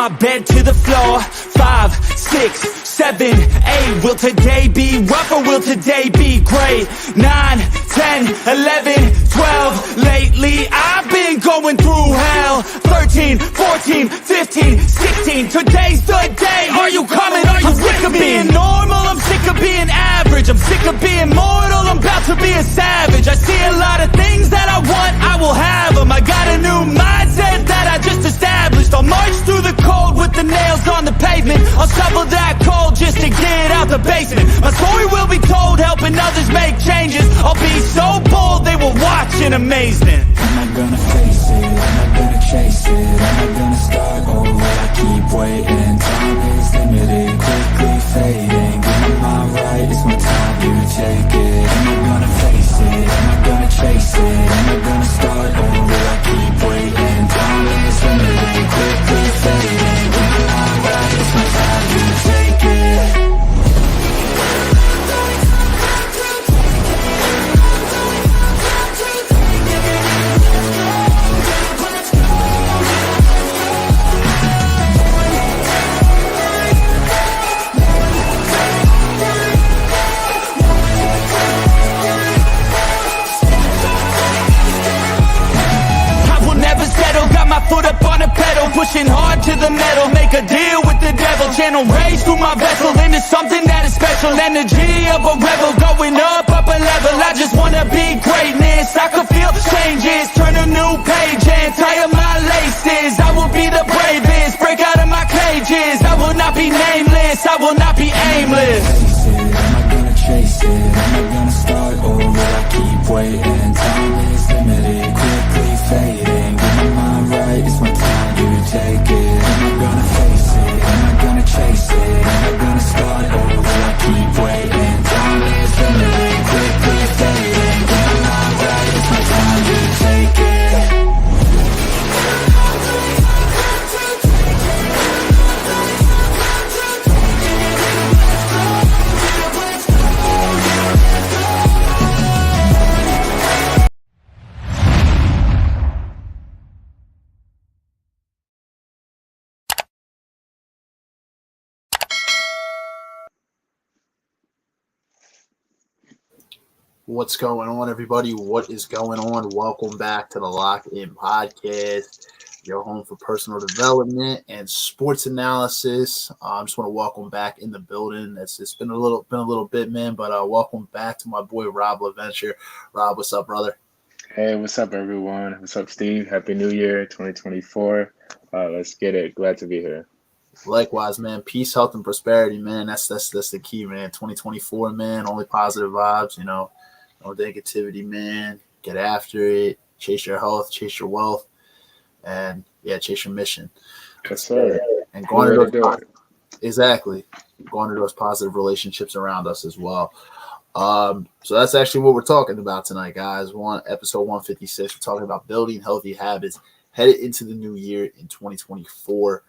my bed to the floor. 5, 6, 7, 8. Will today be rough or will today be great? 9, 10, 11, 12. Lately I've been going through hell. 13, 14, 15, 16. Today's the day. Are you coming? Are you sick of being normal? I'm sick of being average. I'm sick of being mortal. I'm about to be a savage. I see a lot of things that I want, I will have them. I got a new mindset that I just established. I'll march through the cold with the nails on the pavement. I'll shovel that coal just to get out the basement. My story will be told, helping others make changes. I'll be so bold, they will watch in amazement. I'm not gonna face it, I'm not gonna chase it, I'm not gonna start over, I keep waiting. Time is limited, quickly fading. Get my mind right, it's my time, you take it. I'm not gonna face it, I'm not gonna chase it, I'm not gonna start over, I keep waiting. Time is limited, quickly fading. Get my mind right, it's my time, you take it. Foot up on the pedal, pushing hard to the metal. Make a deal with the devil, channel rage through my vessel into something that is special. Energy of a rebel, going up a level. I just wanna be greatness, I could feel changes. Turn a new page and tie up my laces. I will be the bravest, break out of my cages. I will not be nameless, I will not be aimless. I'm not gonna chase it, I'm not gonna start over, I keep waiting. Time is limited, quickly fading. Get my mind right, it's my time, you take it. I'm not gonna face it, I'm not gonna chase it, I'm not gonna start over, I keep waiting. Time is limited, quickly fading. Get my mind right, it's my time, you take it. What's going on, everybody? What is going on? Welcome back to the Locked In Podcast, your home for personal development and sports analysis. I just want to welcome back in the building. It's been a little bit, man, but welcome back to my boy Rob LaVenture. Rob, what's up, brother? Hey, what's up, everyone? What's up, Steve? Happy New Year, 2024. Let's get it. Glad to be here. Likewise, man. Peace, health, and prosperity, man. That's the key, man. 2024, man. Only positive vibes, no negativity, man. Get after it. Chase your health, chase your wealth, and chase your mission. Yes, sir. And garner those positive relationships around us as well. So that's actually what we're talking about tonight, guys. Episode 156. We're talking about building healthy habits headed into the new year in 2024.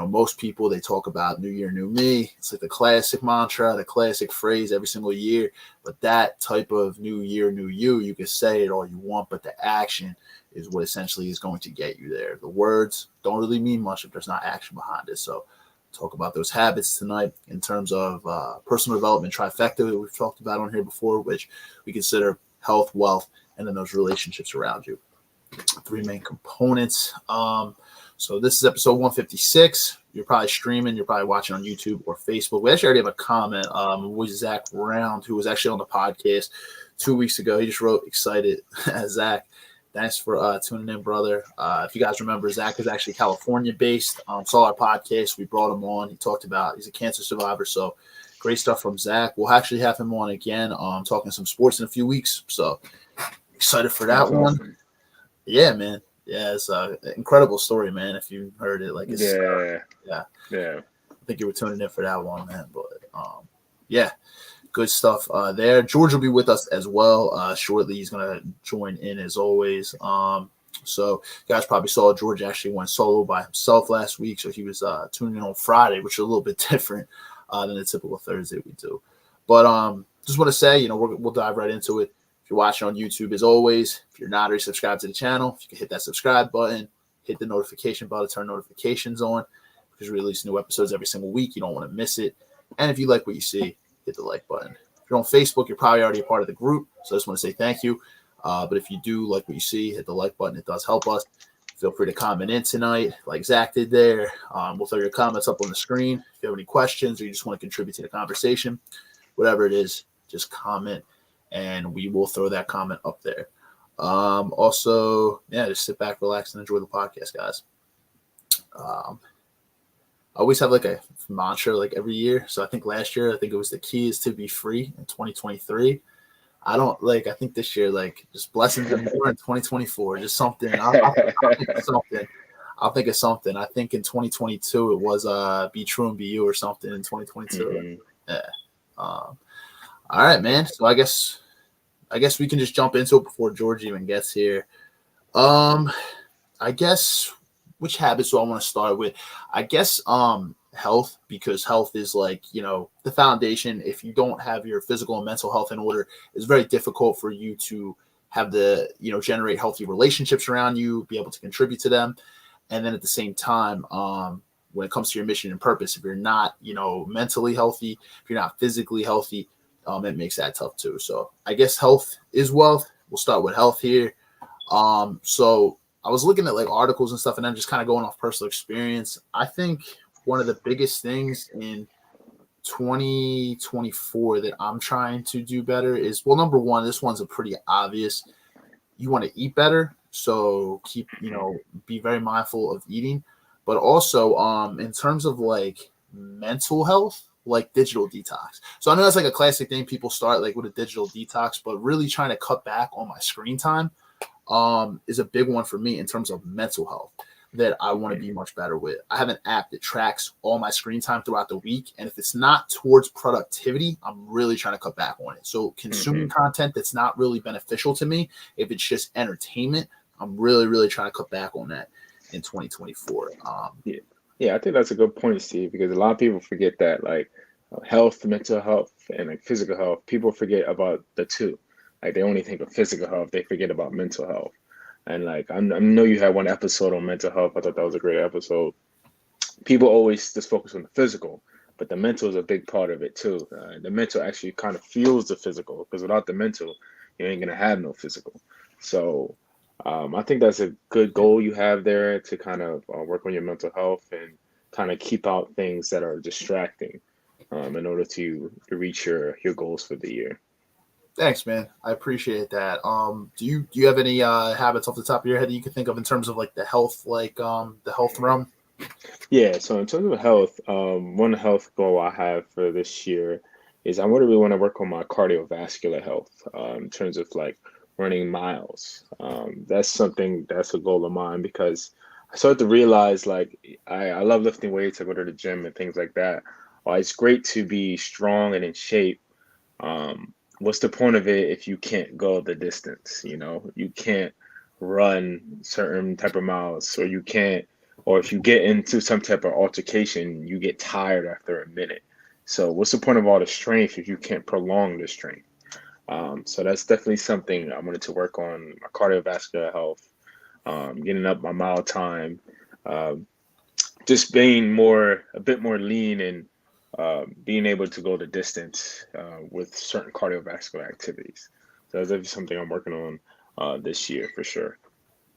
Most people, they talk about new year, new me. It's like the classic mantra, the classic phrase every single year. But that type of new year, new you can say it all you want, but the action is what essentially is going to get you there. The words don't really mean much if there's not action behind it. So talk about those habits tonight in terms of personal development trifecta that we've talked about on here before, which we consider health, wealth, and then those relationships around you. Three main components. So this is episode 156. You're probably streaming. You're probably watching on YouTube or Facebook. We actually already have a comment with Zach Round, who was actually on the podcast 2 weeks ago. He just wrote, excited. Zach, thanks for tuning in, brother. If you guys remember, Zach is actually California-based. Saw our podcast. We brought him on. He talked about he's a cancer survivor. So great stuff from Zach. We'll actually have him on again talking some sports in a few weeks. So excited for that one. Awesome. Yeah, man. Yeah, it's an incredible story, man. If you heard it, yeah. I think you were tuning in for that one, man. But good stuff there. George will be with us as well shortly. He's gonna join in as always. So you guys probably saw George actually went solo by himself last week, so he was tuning in on Friday, which is a little bit different than the typical Thursday we do. But just want to say, we'll dive right into it. If you're watching on YouTube, as always, if you're not already subscribed to the channel, if you can hit that subscribe button, hit the notification bell to turn notifications on because we release new episodes every single week. You don't want to miss it. And if you like what you see, hit the like button. If you're on Facebook, you're probably already a part of the group. So I just want to say thank you. But if you do like what you see, hit the like button. It does help us. Feel free to comment in tonight like Zach did there. We'll throw your comments up on the screen. If you have any questions or you just want to contribute to the conversation, whatever it is, just comment and we will throw that comment up there. Also, just sit back, relax, and enjoy the podcast, guys. I always have like a mantra like every year. So I think last year, it was the key is to be free in 2023. I think this year, like just blessings and more in 2024, just something. I'll think of something. I'll think of something. I think in 2022, it was be true and be you or something in 2022. Mm-hmm. Yeah. All right, man. So I guess we can just jump into it before George even gets here. I guess which habits do I want to start with? I guess health, because health is like, the foundation. If you don't have your physical and mental health in order, it's very difficult for you to have generate healthy relationships around you, be able to contribute to them. And then at the same time, when it comes to your mission and purpose, if you're not, mentally healthy, if you're not physically healthy, it makes that tough too. So I guess health is wealth. We'll start with health here. So I was looking at like articles and stuff, and I'm just kind of going off personal experience. I think one of the biggest things in 2024 that I'm trying to do better is, well, number one, this one's a pretty obvious. You want to eat better. So keep, be very mindful of eating, but also, in terms of like mental health, like digital detox. So I know that's like a classic thing. People start like with a digital detox, but really trying to cut back on my screen time is a big one for me in terms of mental health that I want to be much better with. I have an app that tracks all my screen time throughout the week. And if it's not towards productivity, I'm really trying to cut back on it. So consuming content that's not really beneficial to me, if it's just entertainment, I'm really, really trying to cut back on that in 2024. Yeah, I think that's a good point, Steve, because a lot of people forget that like health, mental health, and like physical health, people forget about the two. Like they only think of physical health, they forget about mental health. And like I know you had one episode on mental health. I thought that was a great episode. People always just focus on the physical, but the mental is a big part of it too. The mental actually kind of fuels the physical, because without the mental, you ain't gonna have no physical. So I think that's a good goal you have there to kind of work on your mental health and kind of keep out things that are distracting in order to reach your goals for the year. Thanks, man. I appreciate that. Do you have any habits off the top of your head that you can think of in terms of like the health, the health realm? Yeah. So in terms of health, one health goal I have for this year is I really want to work on my cardiovascular health in terms of like running miles. That's a goal of mine, because I started to realize like I love lifting weights. I go to the gym and things like that. It's great to be strong and in shape. What's the point of it if you can't go the distance? You can't run certain type of miles, or if you get into some type of altercation, you get tired after a minute. So what's the point of all the strength if you can't prolong the strength? So that's definitely something I wanted to work on, my cardiovascular health, getting up my mile time, just being a bit more lean, and being able to go the distance with certain cardiovascular activities. So that's definitely something I'm working on this year for sure.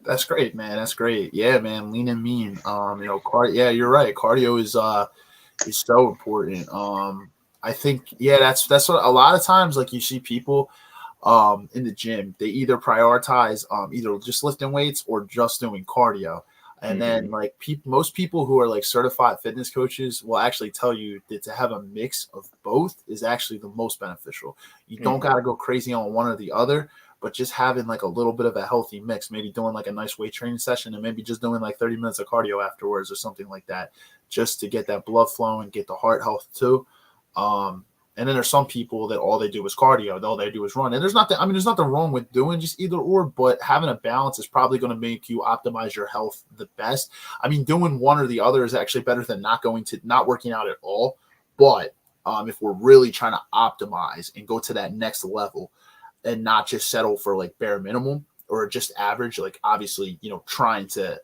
That's great, man. That's great. Yeah, man. Lean and mean. Yeah, you're right. Cardio is so important. I think, that's what a lot of times, like you see people in the gym, they either prioritize either just lifting weights or just doing cardio. And then like most people who are like certified fitness coaches will actually tell you that to have a mix of both is actually the most beneficial. You don't got to go crazy on one or the other, but just having like a little bit of a healthy mix, maybe doing like a nice weight training session and maybe just doing like 30 minutes of cardio afterwards or something like that, just to get that blood flow and get the heart health too. And then there's some people that all they do is cardio, all they do is run. And there's nothing wrong with doing just either or, but having a balance is probably going to make you optimize your health the best. I mean, doing one or the other is actually better than not working out at all. But if we're really trying to optimize and go to that next level and not just settle for like bare minimum or just average, like obviously, trying to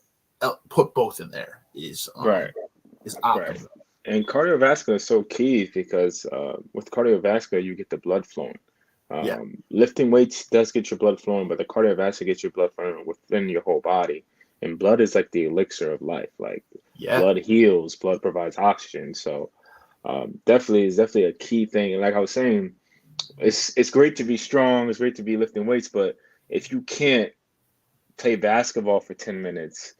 put both in there is Right. optimal. Right. And cardiovascular is so key because with cardiovascular, you get the blood flowing. Yeah. Lifting weights does get your blood flowing, but the cardiovascular gets your blood flowing within your whole body. And blood is like the elixir of life. Like Yeah. blood heals, blood provides oxygen. So definitely a key thing. And like I was saying, it's great to be strong. It's great to be lifting weights, but if you can't play basketball for 10 minutes,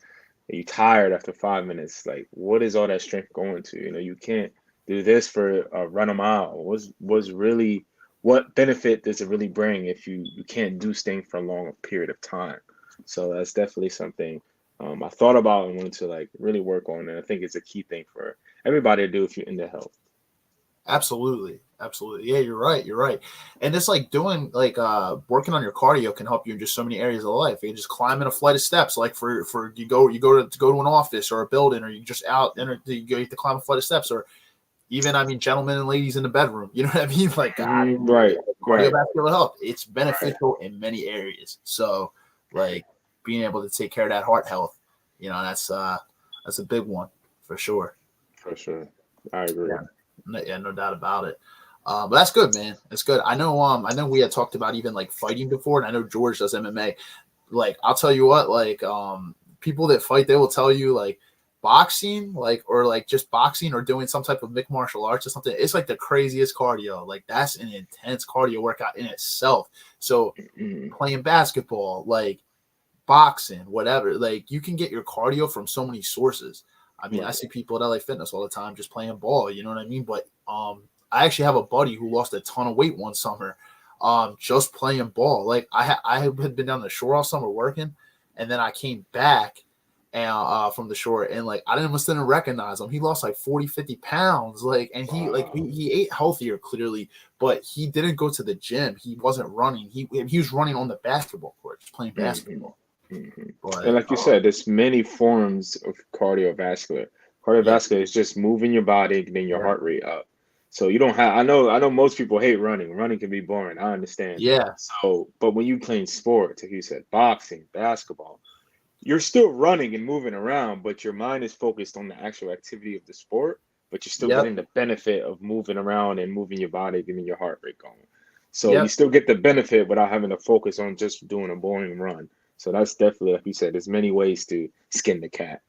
and you tired after 5 minutes, like what is all that strength going to? You can't do this for run a mile. Was really what benefit does it really bring if you can't do things for a long period of time? So that's definitely something I thought about and wanted to like really work on, and I think it's a key thing for everybody to do if you're into health. Absolutely. Yeah, you're right. And it's like doing like working on your cardio can help you in just so many areas of life. You can just climb in a flight of steps, like for you go to an office or a building, or you just out and you have to climb a flight of steps, or even, I mean, gentlemen and ladies in the bedroom. You know what I mean? Like, Right. cardiovascular health, it's beneficial in many areas. So, like, being able to take care of that heart health, that's a big one for sure. For sure, I agree. Yeah, no doubt about it. But that's good, man. That's good. I know we had talked about even like fighting before, and I know George does MMA. Like, I'll tell you what, like, people that fight, they will tell you like boxing, like, or like just boxing or doing some type of mixed martial arts or something. It's like the craziest cardio. Like, that's an intense cardio workout in itself. So playing basketball, like boxing, whatever, like you can get your cardio from so many sources. I mean, I see people at LA Fitness all the time just playing ball, you know what I mean? But I actually have a buddy who lost a ton of weight one summer just playing ball. Like I had been down the shore all summer working, and then I came back and from the shore, and like I almost didn't recognize him. He lost like 40-50 pounds, like, and he ate healthier clearly, but he didn't go to the gym. He wasn't running. He was running on the basketball court, just playing basketball. But, and like you said, there's many forms of cardiovascular. Cardiovascular is just moving your body, getting your heart rate up. So you don't have. I know most people hate running. Running can be boring. I understand. Yeah. So, but when you playing sports, like you said, boxing, basketball, you're still running and moving around, but your mind is focused on the actual activity of the sport. But you're still getting the benefit of moving around and moving your body, getting your heart rate going. So you still get the benefit without having to focus on just doing a boring run. So that's definitely, like you said, there's many ways to skin the cat.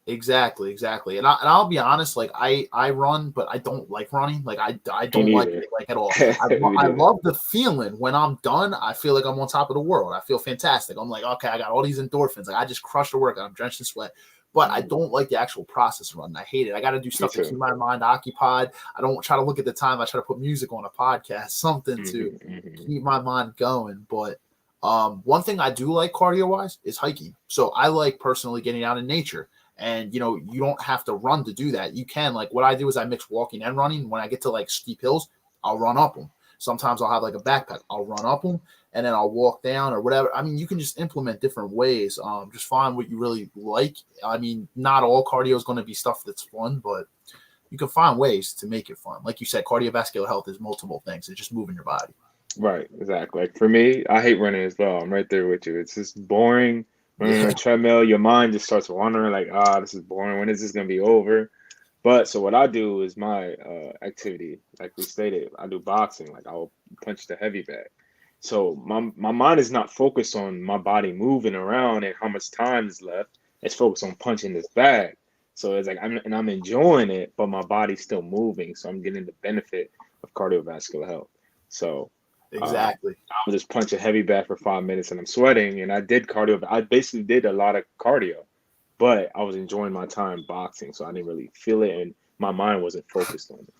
Exactly. And I'll be honest, like I run, but I don't like running. Like I don't like it like at all. I love the feeling when I'm done. I feel like I'm on top of the world. I feel fantastic. I'm like, okay, I got all these endorphins. Like I just crushed the workout. I'm drenched in sweat. But I don't like the actual process of running. I hate it. I got to do stuff to keep my mind occupied. I don't try to look at the time. I try to put music on, a podcast, something to keep my mind going. But one thing I do like cardio wise is hiking. So I like personally getting out in nature. And, you don't have to run to do that. You can, like, what I do is I mix walking and running. When I get to like steep hills, I'll run up them. Sometimes I'll have like a backpack. I'll run up them and then I'll walk down or whatever. I mean, you can just implement different ways. Just find what you really like. I mean, not all cardio is going to be stuff that's fun, but you can find ways to make it fun. Like you said, cardiovascular health is multiple things. It's just moving your body. Right, exactly. Like for me, I hate running as well. I'm right there with you. It's just boring. Running on a treadmill, your mind just starts wandering like, this is boring. When is this going to be over? But so what I do is my activity, like we stated, I do boxing. Like I'll punch the heavy bag. So my mind is not focused on my body moving around and how much time is left. It's focused on punching this bag. So it's like I'm enjoying it, but my body's still moving. So I'm getting the benefit of cardiovascular health. So exactly. I'll just punch a heavy bag for 5 minutes and I'm sweating, and I did cardio. I basically did a lot of cardio, but I was enjoying my time boxing, so I didn't really feel it, and my mind wasn't focused on it.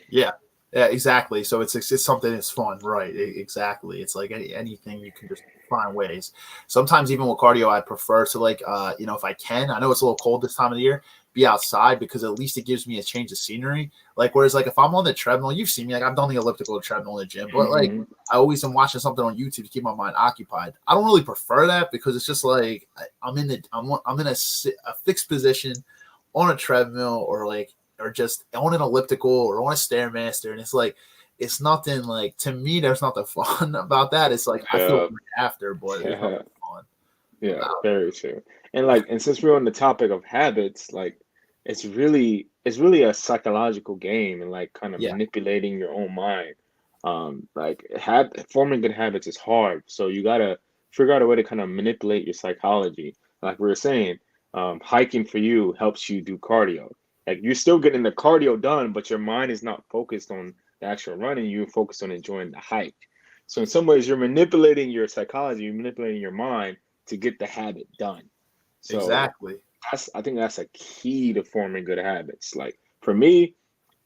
Yeah, exactly. So it's something that's fun, right? Exactly. It's like anything, you can just find ways. Sometimes even with cardio, I prefer to like, if I can, I know it's a little cold this time of the year, be outside because at least it gives me a change of scenery. Like, whereas like if I'm on the treadmill, you've seen me, like I've done the elliptical treadmill in the gym, but like I always am watching something on YouTube to keep my mind occupied. I don't really prefer that because it's just like I'm in a fixed position on a treadmill or just on an elliptical or on a Stairmaster, and it's like it's nothing like, to me there's nothing fun about that. It's like I feel great after, but it's nothing fun. Yeah, very true. And since we're on the topic of habits, like it's really a psychological game and like kind of Yeah, manipulating your own mind. Forming good habits is hard, so you gotta figure out a way to kind of manipulate your psychology. Like we were saying, hiking for you helps you do cardio. Like you're still getting the cardio done, but your mind is not focused on the actual running. You're focused on enjoying the hike. So in some ways, you're manipulating your psychology, you're manipulating your mind to get the habit done. So exactly. I think that's a key to forming good habits. Like for me,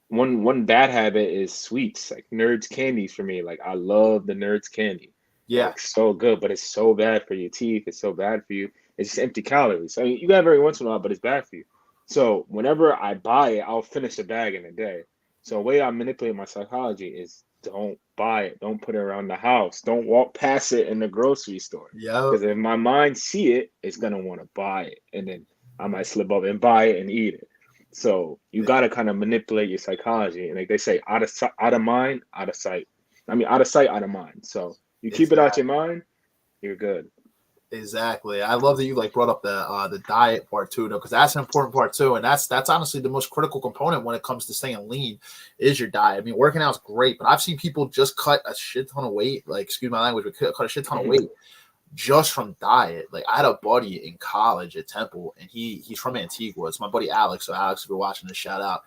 one bad habit is sweets, like Nerds candies for me. Like I love the Nerds candy. Yeah, Like so good, but it's so bad for your teeth. It's so bad for you. It's just empty calories. I mean, you got it every once in a while, but it's bad for you. So whenever I buy it, I'll finish a bag in a day. So the way I manipulate my psychology is don't buy it. Don't put it around the house. Don't walk past it in the grocery store. yeah, Because if my mind see it, it's gonna want to buy it, and then I might slip up and buy it and eat it. So you gotta kind of manipulate your psychology, and like they say, out of mind, out of sight. I mean, out of sight, out of mind. So you keep it out exactly. your mind, you're good. Exactly. I love that you like brought up the diet part too, though, because that's an important part too, and that's honestly the most critical component when it comes to staying lean is your diet. I mean, working out is great, but I've seen people just cut a shit ton of weight, like excuse my language, but cut a shit ton of weight just from diet. Like I had a buddy in college at Temple, and he's from Antigua. It's my buddy Alex. So Alex, if you're watching this, shout out.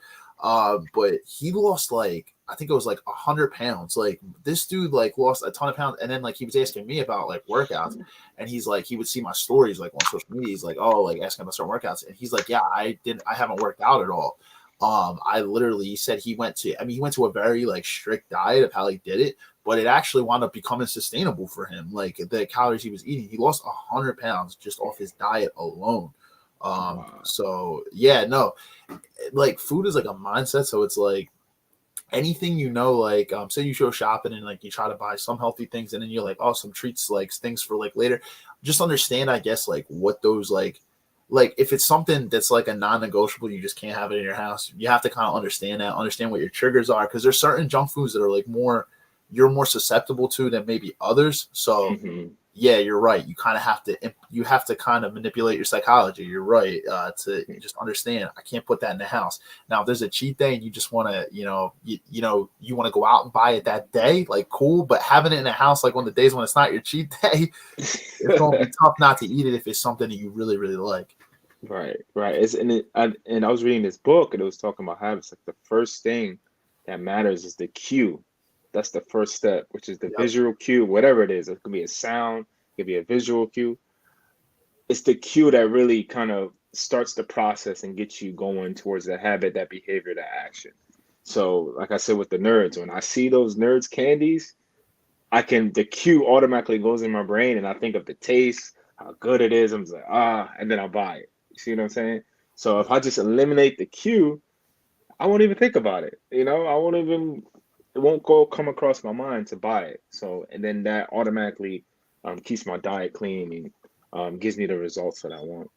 But he lost like I think it was like 100 pounds. Like this dude like lost a ton of pounds, and then like he was asking me about like workouts, and he's like he would see my stories like on social media. He's like, oh, like asking about certain workouts, and he's like, yeah, I haven't worked out at all. I literally he said he went to a very like strict diet of how he did it, but it actually wound up becoming sustainable for him. Like the calories he was eating, he lost 100 pounds just off his diet alone. Wow. So yeah, no, like food is like a mindset. So it's like anything like say you go shopping and like you try to buy some healthy things and then you're like, oh, some treats, like things for like later. Just understand, I guess, like what those like if it's something that's like a non-negotiable, you just can't have it in your house. You have to kind of understand what your triggers are, because there's certain junk foods that are like you're more susceptible to than maybe others. So Hmm. yeah, you're right. You have to kind of manipulate your psychology. You're right, to just understand I can't put that in the house. Now, if there's a cheat day and you just want to, you want to go out and buy it that day, like cool. But having it in the house, like on the days when it's not your cheat day, it's gonna be tough not to eat it if it's something that you really, really like. Right, right. And I was reading this book and it was talking about habits. Like the first thing that matters is the cue. That's the first step, which is the Yep. visual cue, whatever it is. It could be a sound, it could be a visual cue. It's the cue that really kind of starts the process and gets you going towards that habit, that behavior, that action. So, like I said with the nerds, when I see those nerds candies, the cue automatically goes in my brain and I think of the taste, how good it is. I'm just like, and then I'll buy it. You see what I'm saying? So if I just eliminate the cue, I won't even think about it. It won't come across my mind to buy it. So, and then that automatically keeps my diet clean and gives me the results that I want.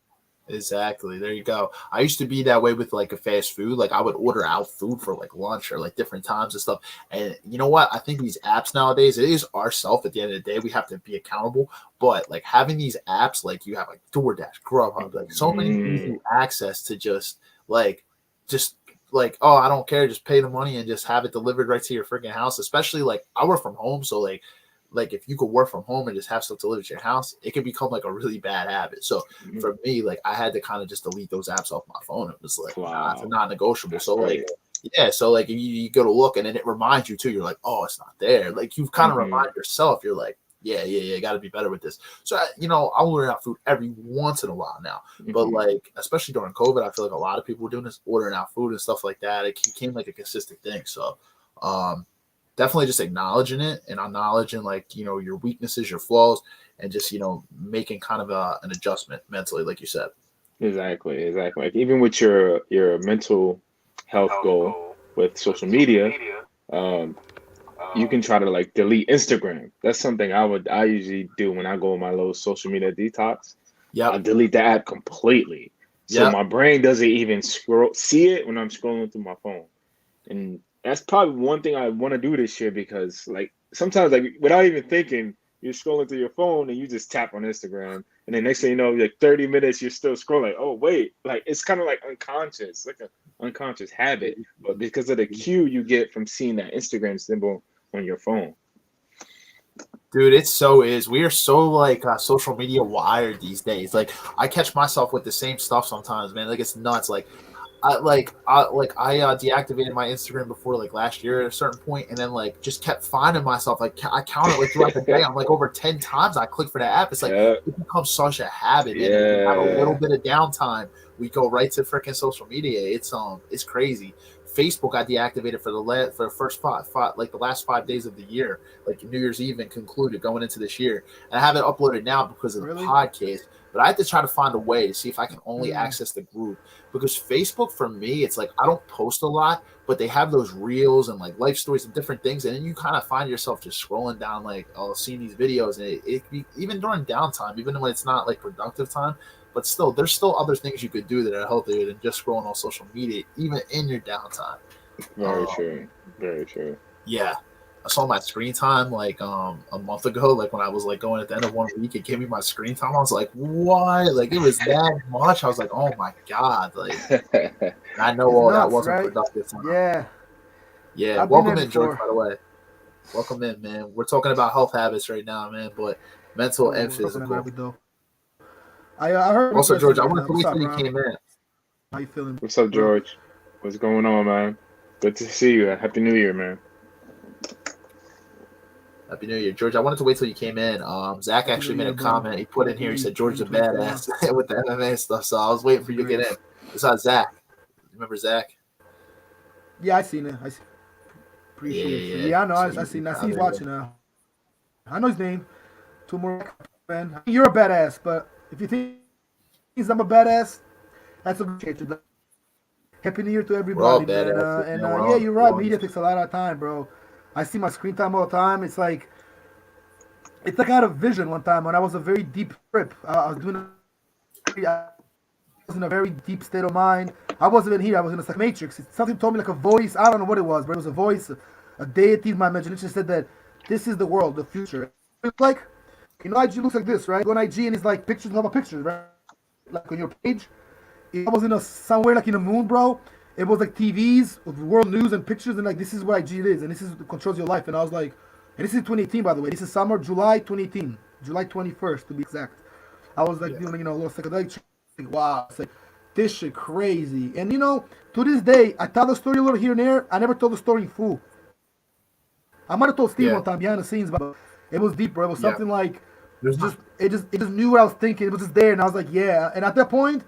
Exactly. There you go. I used to be that way with like a fast food. Like I would order out food for like lunch or like different times and stuff. And you know what? I think these apps nowadays, it is ourself at the end of the day. We have to be accountable. But like having these apps, like you have like DoorDash, Grubhub, like so many Mm, easy access to like just oh, I don't care, just pay the money and just have it delivered right to your freaking house. Especially like I work from home, so like if you could work from home and just have stuff delivered to your house, it can become like a really bad habit. So mm. for me, like I had to kind of just delete those apps off my phone. It was like, nah, it's a Wow, non-negotiable. that's So like, great. yeah, so like if you go to look and then it reminds you too, you're like, oh, it's not there. Like you kind of Hmm. remind yourself, you're like, yeah, got to be better with this. So I'll order out food every once in a while now, but Hmm. like especially during COVID, I feel like a lot of people were doing this, ordering out food and stuff like that. It became like a consistent thing. So, um, definitely just acknowledging it and acknowledging like your weaknesses, your flaws, and just making kind of an adjustment mentally, like you said. Exactly, exactly. Like even with your mental health goal with social media, um, you can try to like delete Instagram. That's something I usually do when I go on my little social media detox. I Yep. delete the app completely. So Yep. my brain doesn't even see it when I'm scrolling through my phone. And that's probably one thing I want to do this year because like sometimes like without even thinking, you're scrolling through your phone and you just tap on Instagram, and then next thing you know, like 30 minutes, you're still scrolling. Oh wait, like it's kind of like unconscious, like an unconscious habit, but because of the cue you get from seeing that Instagram symbol on your phone. Dude, it so is. We are so like social media wired these days. Like I catch myself with the same stuff sometimes, man. Like it's nuts. I deactivated my Instagram before like last year at a certain point, and then like just kept finding myself like I counted like throughout the day. I'm like over 10 times I click for that app. It's like Yeah, it becomes such a habit, man. And we have a little yeah, bit of downtime, we go right to freaking social media. It's crazy. Facebook I deactivated for the first like the last 5 days of the year, like New Year's Eve and concluded going into this year. And I have it uploaded now because of the Really? podcast. But I have to try to find a way to see if I can only Mm. access the group, because Facebook for me, it's like I don't post a lot, but they have those reels and like life stories and different things, and then you kind of find yourself just scrolling down like seeing these videos, and even during downtime, even when it's not like productive time, but still there's still other things you could do that are healthier than just scrolling on social media, even in your downtime. very true, very true. Yeah. I saw my screen time like a month ago, like when I was like going at the end of one week, it gave me my screen time. I was like, what? Like it was that much. I was like, oh my God. Like I know It's all that nuts, wasn't right? productive time. Yeah. Yeah. I've been Welcome there in, George, before. by the way. Welcome in, man. We're talking about health habits right now, man, but mental and Oh, fucking physical. habit though. I heard Also, interesting George, I right wanted now. to What's wait up, till you bro? came in. How you feeling, What's up, bro? George? What's going on, man? Good to see you. Happy New Year, man. Happy New Year, George. I wanted to wait till you came in. Zach Happy actually New made Year, a bro. comment. He put in Happy here. He New said George's a 2024. badass with the MMA stuff. So I was waiting for you to Great. get in. Besides Zach, remember Zach? Yeah, I seen it. Appreciate you. Yeah. Yeah, I know. So I seen. I see out he's there. watching now. I know his name. Two more, man. You're a badass, but if you think I'm a badass, that's appreciated. Happy New Year to We're all everybody, man. badasses, man. Yeah, you're right. We're all Media takes a lot of time, bro. I see my screen time all the time. It's like I had a vision one time when I was a very deep trip. I was in a very deep state of mind. I wasn't even here. I was in a matrix. Something told me like a voice. I don't know what it was, but it was a voice, a deity. My imagination said that this is the world, the future. It's like, IG looks like this, right? Go on IG and it's like pictures, normal pictures, right? Like on your page. I was in somewhere like in the moon, bro. It was like TVs with world news and pictures, and like this is what IG is, and this is what controls your life. And I was like, and this is 2018, by the way. This is summer, July 2018, July 21st to be exact. I was like doing, a little psychedelic. Wow, it's like this shit crazy. And to this day, I tell the story a little here and there. I never told the story in full. I might have told Steve Yeah. one time behind the scenes, but it was deep, bro. It was Yeah. something like There's it just knew what I was thinking. It was just there, and I was like, yeah. And at that point,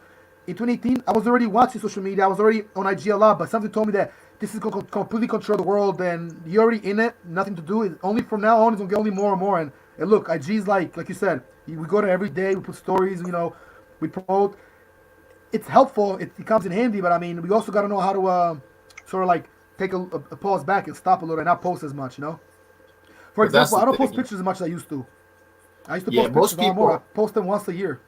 in 2018, I was already watching social media. I was already on IG a lot, but something told me that this is going to completely control the world, and you're already in it. Nothing to do. It's only from now on, it's going to get only more and more. And look, IG's like you said, we go there every day. We put stories. We promote. It's helpful. It comes in handy, but I mean, we also got to know how to sort of like take a pause back and stop a little and not post as much. For But that's example, the I don't post thing. pictures as much as I used to. I used to Yeah, post most pictures a lot more. I people. post them once a year.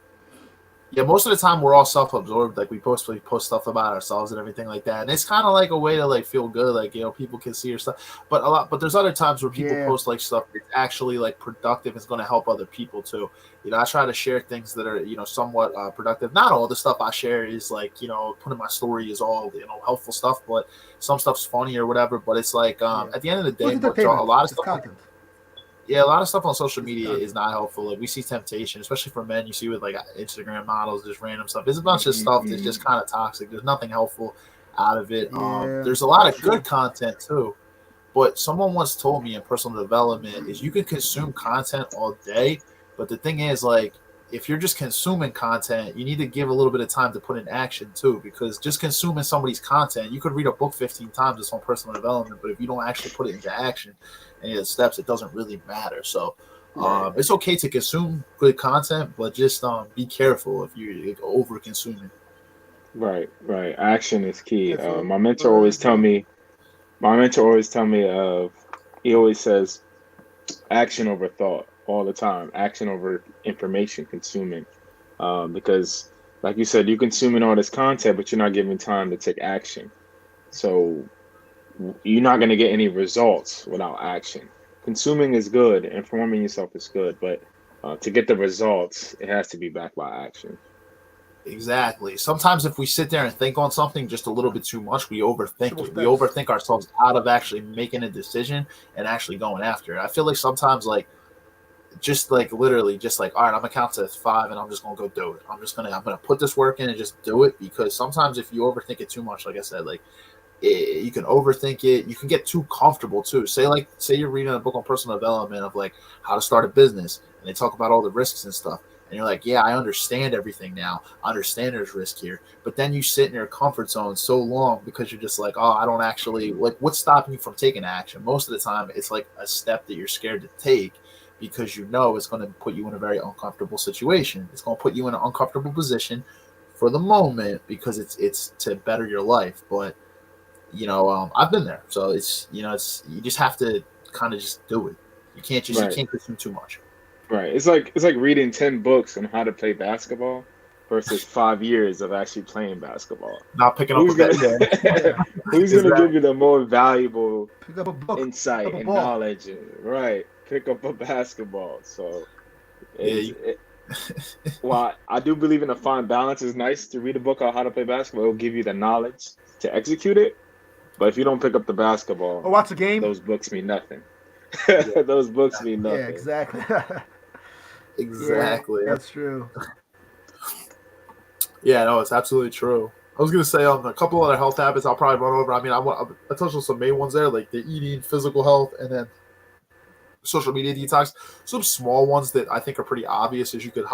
Yeah, most of the time we're all self-absorbed. Like we post stuff about ourselves and everything like that, and it's kind of like a way to like feel good. Like people can see your stuff. But there's other times where people Yeah. post like stuff that's actually like productive. It's going to help other people too. I try to share things that are somewhat productive. Not all the stuff I share is like putting my story is all helpful stuff, but some stuff's funny or whatever. But it's like at the end of the day, It's entertainment. a lot of It's stuff. content. Yeah, a lot of stuff on social It's media content. is not helpful. Like we see temptation, especially for men. You see with like Instagram models, just random stuff. There's a bunch of stuff that's just kind of toxic. There's nothing helpful out of it. Yeah, There's a lot that's of good true. content too. But someone once told me in personal development is you can consume content all day, but the thing is like if you're just consuming content, you need to give a little bit of time to put in action too, because just consuming somebody's content, you could read a book 15 times just on personal development, but if you don't actually put it into action, any of the steps, it doesn't really matter. So it's okay to consume good content, but just be careful if you're over consuming. Right. Action is key. That's all. My mentor always tell me. He always says, action over thought all the time. Action over information consuming, because, like you said, you're consuming all this content, but you're not giving time to take action. So you're not going to get any results without action. consuming is good, informing yourself is good, but to get the results, it has to be backed by action. Exactly. Sometimes if we sit there and think on something just a little bit too much, we overthink Triple it. We steps. overthink ourselves out of actually making a decision and actually going after it. I feel like sometimes like just like literally just like all right, I'm gonna count to 5 and I'm just gonna go do it. I'm gonna put this work in and just do it, because sometimes if you overthink it too much, like I said, like you can overthink it. You can get too comfortable too. Say you're reading a book on personal development of like how to start a business, and they talk about all the risks and stuff, and you're like, yeah, I understand everything now. I understand there's risk here. But then you sit in your comfort zone so long because you're just like, oh, I don't actually like. What's stopping you from taking action? Most of the time, it's like a step that you're scared to take because you know it's going to put you in a very uncomfortable situation. It's going to put you in an uncomfortable position for the moment because it's to better your life, but I've been there, so it's you just have to kind of just do it. You Right, can't consume too much. right. It's like reading 10 books on how to play basketball versus 5 years of actually playing basketball. Not picking up a Who's bet. gonna Yeah, who's is gonna that give you the more valuable Pick up a book. Pick up insight a and ball. knowledge? Right, pick up a basketball. So yeah it's while I do believe in a fine balance, it's nice to read a book on how to play basketball. It'll give you the knowledge to execute it. But if you don't pick up the Or basketball, watch a game. those books mean nothing. yeah Those books mean Yeah, nothing. exactly. Yeah, exactly. that's true. Yeah, no, it's absolutely true. I was gonna say a couple other health habits I'll probably run over. I mean, I touched on some main ones there, like the eating, physical health, and then social media detox. Some small ones that I think are pretty obvious is you could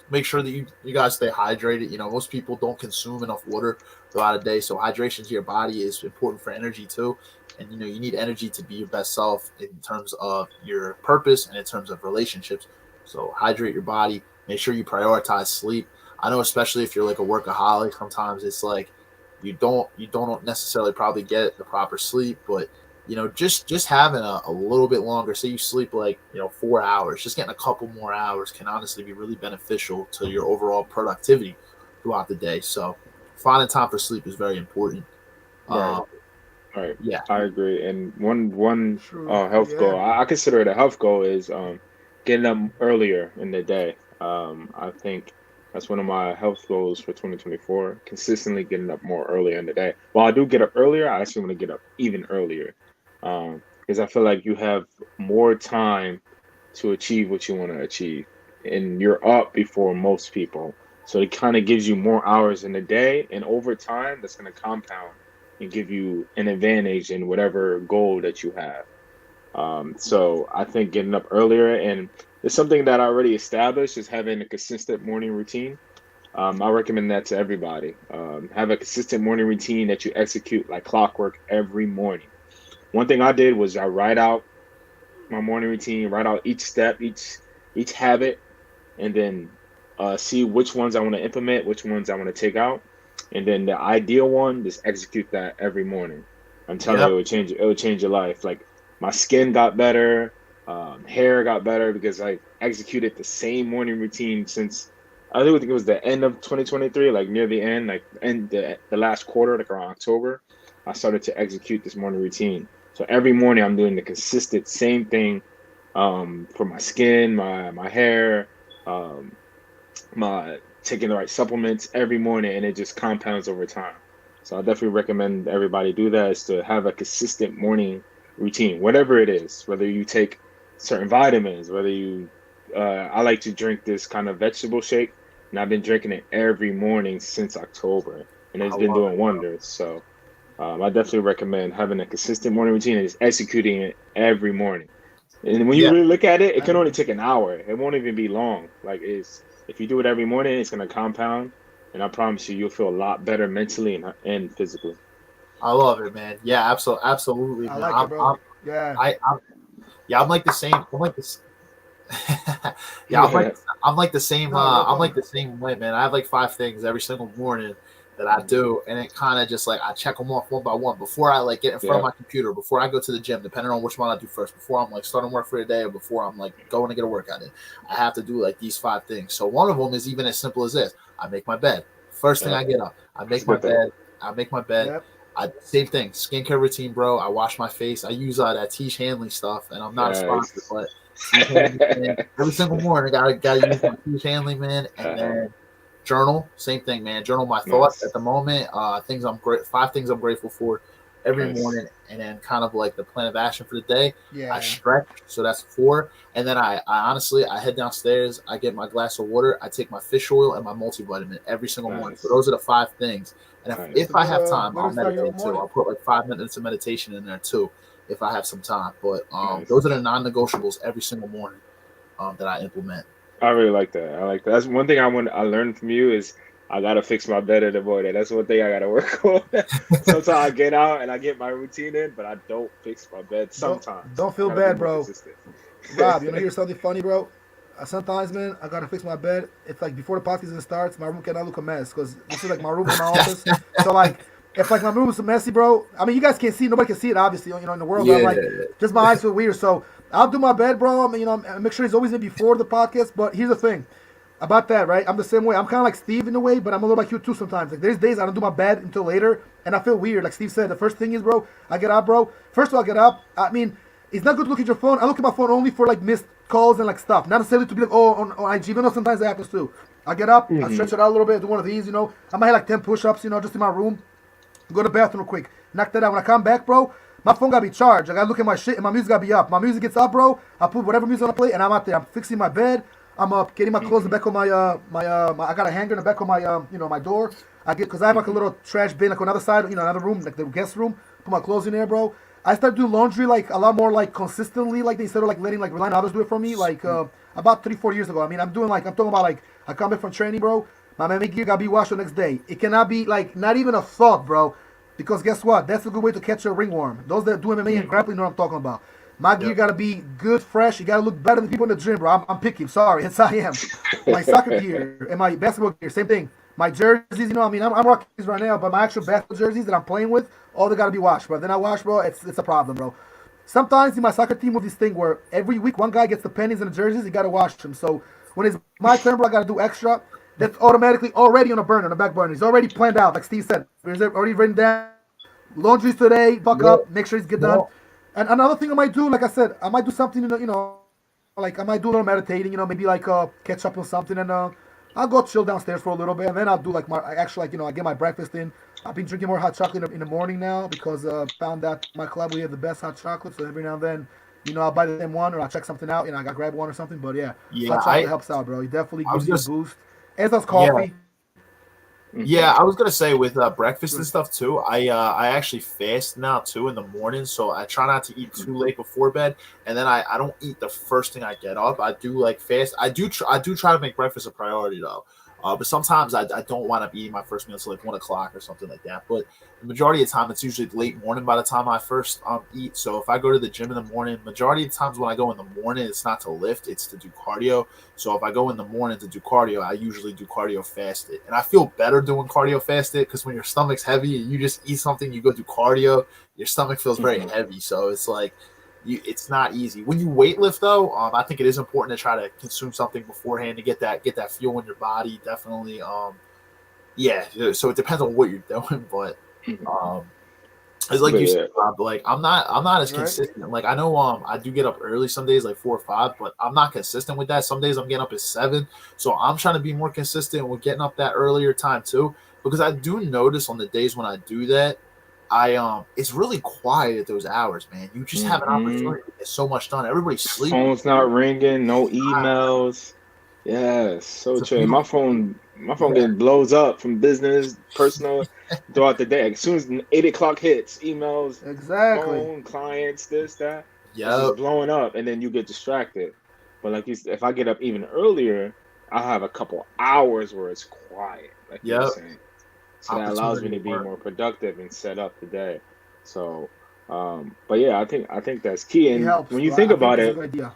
make sure that you guys stay hydrated. Most people don't consume enough water throughout a day, so hydration to your body is important for energy too. And you need energy to be your best self in terms of your purpose and in terms of relationships. So hydrate your body. Make sure you prioritize sleep. I know, especially if you're like a workaholic, sometimes it's like you don't necessarily probably get the proper sleep, but just having a little bit longer, say you sleep like 4 hours, just getting a couple more hours can honestly be really beneficial to your overall productivity throughout the day. So finding time for sleep is very important. Right, um right. yeah. I agree. And one True. health Yeah. goal I consider it a health goal is getting up earlier in the day. I think that's one of my health goals for 2024. Consistently getting up more earlier in the day. While I do get up earlier, I actually want to get up even earlier. Because I feel like you have more time to achieve what you want to achieve. And you're up before most people. So it kind of gives you more hours in the day. And over time, that's going to compound and give you an advantage in whatever goal that you have. So I think getting up earlier, and it's something that I already established, is having a consistent morning routine. I recommend that to everybody. Have a consistent morning routine that you execute like clockwork every morning. One thing I did was I write out my morning routine, write out each step, each habit, and then see which ones I want to implement, which ones I want to take out, and then the ideal one, just execute that every morning. I'm telling you, Yep. it would change your life. Like my skin got better, hair got better because I executed the same morning routine since I think it was the end of 2023, like near the end, like end the last quarter, like around October. I started to execute this morning routine. So every morning I'm doing the consistent same thing for my skin, my hair, um, my taking the right supplements every morning, and it just compounds over time. So I definitely recommend everybody do that, is to have a consistent morning routine, whatever it is, whether you take certain vitamins, whether you I like to drink this kind of vegetable shake, and I've been drinking it every morning since October, and I it's been love doing it, bro. wonders. So I definitely recommend having a consistent morning routine and just executing it every morning. And when you Yeah, really look at it, it I can only agree. take an hour. It won't even be long. Like it's if you do it every morning, it's gonna compound, and I promise you, you'll feel a lot better mentally and physically. I love it, man. Yeah, absolutely, I man. like it, bro. Yeah. I'm yeah, I'm like the same. I'm like this. Yeah, Yeah, I'm like the same. No, real I'm like talk. the same way, man. I have like 5 things every single morning that I do, and it kind of just like I check them off one by one before I like get in front of yeah, my computer, before I go to the gym, depending on which one I do first, before I'm like starting work for the day, or before I'm like going to get a workout in. I have to do like these 5 things. So one of them is even as simple as this: I make my bed. First thing yeah. I get up, I That's a make my good thing. bed. I make my bed. Yep. Same thing, skincare routine, bro. I wash my face. I use that Tiege Hanley stuff, and I'm not a sponsor, Yes. but Tiege Hanley, man, every single morning, I gotta use my Tiege Hanley, man, and then journal. Same thing, man. Journal my thoughts at Nice. the moment. Things I'm great. 5 things I'm grateful for every Nice. morning, and then kind of like the plan of action for the day. I Yeah. stretch, so that's 4, and then I honestly I head downstairs. I get my glass of water. I take my fish oil and my multivitamin every single morning. So Nice. those are the 5 things. And That's Nice. a if I good have time, way I'll to start your meditate too. morning. I'll put like 5 minutes of meditation in there too, if I have some time. But Nice. those are the non-negotiables every single morning that I implement. I really like that. I like that. That's one thing I learned from you is I gotta fix my bed in the morning. That's one thing I gotta work on. Sometimes I get out and I get my routine in, but I don't fix my bed Don't sometimes. don't I feel gotta be bad, more bro. consistent. Rob, you wanna hear something funny, bro? Sometimes, man, I gotta fix my bed. It's like before the podcast even starts, my room cannot look a mess because this is like my room in my office. So like, if like my room is messy, bro. I mean, you guys can't see, nobody can see it, obviously, in the world. But I'm Yeah, like, just my eyes feel weird. So I'll do my bed, bro. I mean, make sure it's always in before the podcast. But here's the thing about that, right? I'm the same way. I'm kind of like Steve in a way, but I'm a little like you too sometimes. Like there's days I don't do my bed until later, and I feel weird. Like Steve said, the first thing is, bro, I get up, bro. First of all, I get up. I mean, it's not good to look at your phone. I look at my phone only for like missed calls and like stuff, not necessarily to be like on IG. Even though sometimes that happens too. I get up, I Hmm. stretch it out a little bit, do one of these, I might have like 10 push-ups, just in my room. Go to the bathroom real quick. Knock that out. When I come back, bro, my phone gotta be charged. I gotta look at my shit and my music gotta be up. My music gets up, bro. I put whatever music on the play and I'm out there. I'm fixing my bed. I'm up, getting my clothes in the back of my I got a hanger in the back of my my door. Cause I have like a little trash bin like on another side, another room, like the guest room. Put my clothes in there, bro. I started doing laundry like a lot more like consistently, like instead of like relying on others do it for me. Like about 3-4 years ago. I mean, I'm talking about like I come back from training, bro. My mammy gear gotta be washed the next day. It cannot be like not even a thought, bro. Because guess what? That's a good way to catch a ringworm. Those that do MMA and grappling know what I'm talking about. My gear Yep. gotta be good, fresh. You gotta look better than people in the gym, bro. I'm picky. Sorry, yes I am. My soccer gear and my basketball gear, same thing. My jerseys, I mean, I'm rocking these right now, but my actual basketball jerseys that I'm playing with, all they gotta be washed, bro. If they're not washed, bro, it's a problem, bro. Sometimes in my soccer team, with this thing where every week one guy gets the pennies and the jerseys, you gotta wash them. So when it's my turn, bro, I gotta do extra. That's automatically already on a burner, on a back burner. It's already planned out, like Steve said. It's already written down. Laundry's today. Buck yeah. up. Make sure it's get done. Well, And another thing I might do, like I said, I might do something, like I might do a little meditating, maybe like catch up on something, and I'll go chill downstairs for a little bit, and then I'll do like I get my breakfast in. I've been drinking more hot chocolate in the morning now because found out my club we have the best hot chocolate. So every now and then, I'll buy the same one or I'll check something out. I got grab one or something. But yeah, yeah, hot chocolate helps out, bro. It definitely I was gives you a just boost. As does yeah. coffee. Yeah, I was gonna say with breakfast and stuff too. I actually fast now too in the morning, so I try not to eat too late before bed, and then I don't eat the first thing I get up. I do like fast. I do try to make breakfast a priority though, but sometimes I don't want to be eating my first meal until like 1 o'clock or something like that. But the majority of the time, it's usually late morning by the time I first eat. So if I go to the gym in the morning, majority of the times when I go in the morning, it's not to lift, it's to do cardio. So if I go in the morning to do cardio, I usually do cardio fasted. And I feel better doing cardio fasted because when your stomach's heavy and you just eat something, you go do cardio, your stomach feels very heavy. So it's like, it's not easy. When you weightlift though, I think it is important to try to consume something beforehand to get that fuel in your body. Definitely. Yeah. So it depends on what you're doing, but it's like But you said, yeah, Rob, like I'm not as Right? consistent. Like I know I do get up early some days, like 4 or 5, but I'm not consistent with that. Some days I'm getting up at 7. So I'm trying to be more consistent with getting up that earlier time too. Because I do notice on the days when I do that, it's really quiet at those hours, man. You just have an opportunity to get so much done. Everybody's sleeping. phone's not ringing, no emails. Yes, so It's a true. And beautiful my phone getting blows up from business, personal throughout the day. As soon as 8 o'clock hits, emails, Exactly. phone, clients, this, that, it's Yep. just blowing up, and then you get distracted. But like you said, if I get up even earlier, I'll have a couple hours where it's quiet, like you were Yep. saying. So that allows me Opportunity to to be work. more productive and set up the day. So, but yeah, I think that's key. It And helps, bro. I think it's a good idea.